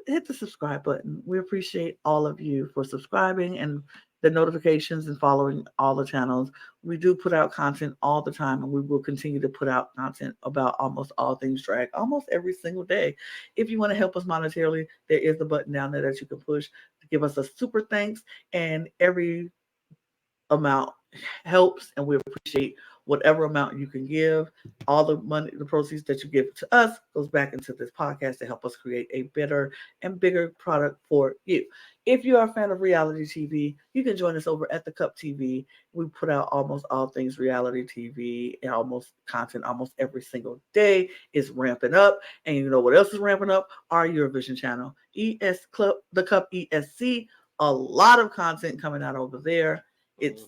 hit the subscribe button. We appreciate all of you for subscribing and the notifications and following all the channels. We do put out content all the time, and we will continue to put out content about almost all things drag almost every single day. If you want to help us monetarily, there is a button down there that you can push to give us a super thanks, and every amount helps, and we appreciate whatever amount you can give. All the money, the proceeds that you give to us goes back into this podcast to help us create a better and bigger product for you. If you are a fan of reality TV, you can join us over at The Cup TV. We put out almost all things reality TV and almost content almost every single day. It's ramping up. And you know what else is ramping up? Our Eurovision channel, ES Club, The Cup ESC. A lot of content coming out over there. It's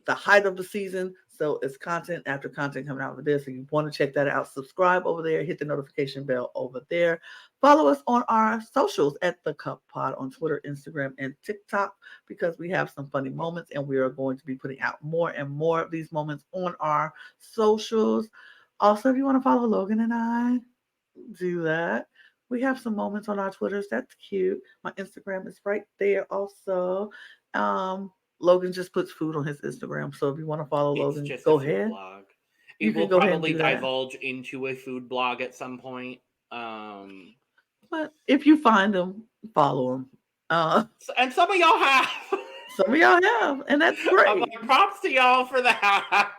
the height of the season, So it's content after content coming out over there. So you want to check that out. Subscribe over there. Hit the notification bell over there. Follow us on our socials at The Cup Pod on Twitter, Instagram, and TikTok because we have some funny moments and we are going to be putting out more and more of these moments on our socials. Also, if you want to follow Logan and I, do that. We have some moments on our Twitters. That's cute. My Instagram is right there also. Logan just puts food on his Instagram. So if you want to follow It's Logan, just a go food ahead. blog. You It can will go ahead and probably do that. divulge into a food blog at some point. But if you find them, follow them. And some of y'all have. Some of y'all have, and that's great. Props to y'all for that.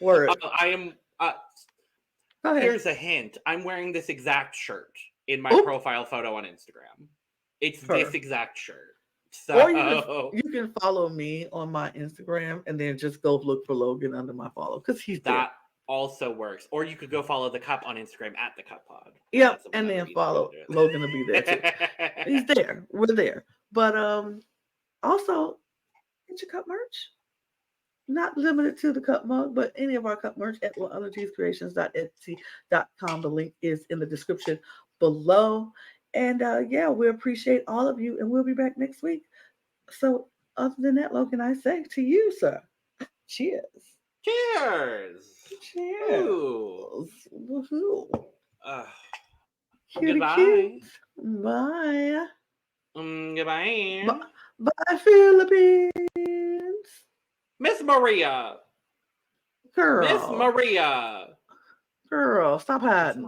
Word. I am. Go ahead. Here's a hint. I'm wearing this exact shirt in my Oop. profile photo on Instagram. It's Her. this exact shirt. So Or you can follow me on my Instagram and then just go look for Logan under my follow because he's there. that also works. Or you could go follow the cup on Instagram at the cup pod. Yep, That's and another then easy way follow to do it. Logan to be there too. He's there. We're there. But also get your cup merch. Not limited to the cup mug, but any of our cup merch at creations.etsy.com. The link is in the description below. And yeah, we appreciate all of you, and we'll be back next week. So, other than that, Logan, I say to you, sir, cheers. Cheers. Cheers. Ooh. Woohoo. Goodbye. Bye. Goodbye. Bye, Philippines. Miss Maria. Girl. Miss Maria. Girl, stop hiding.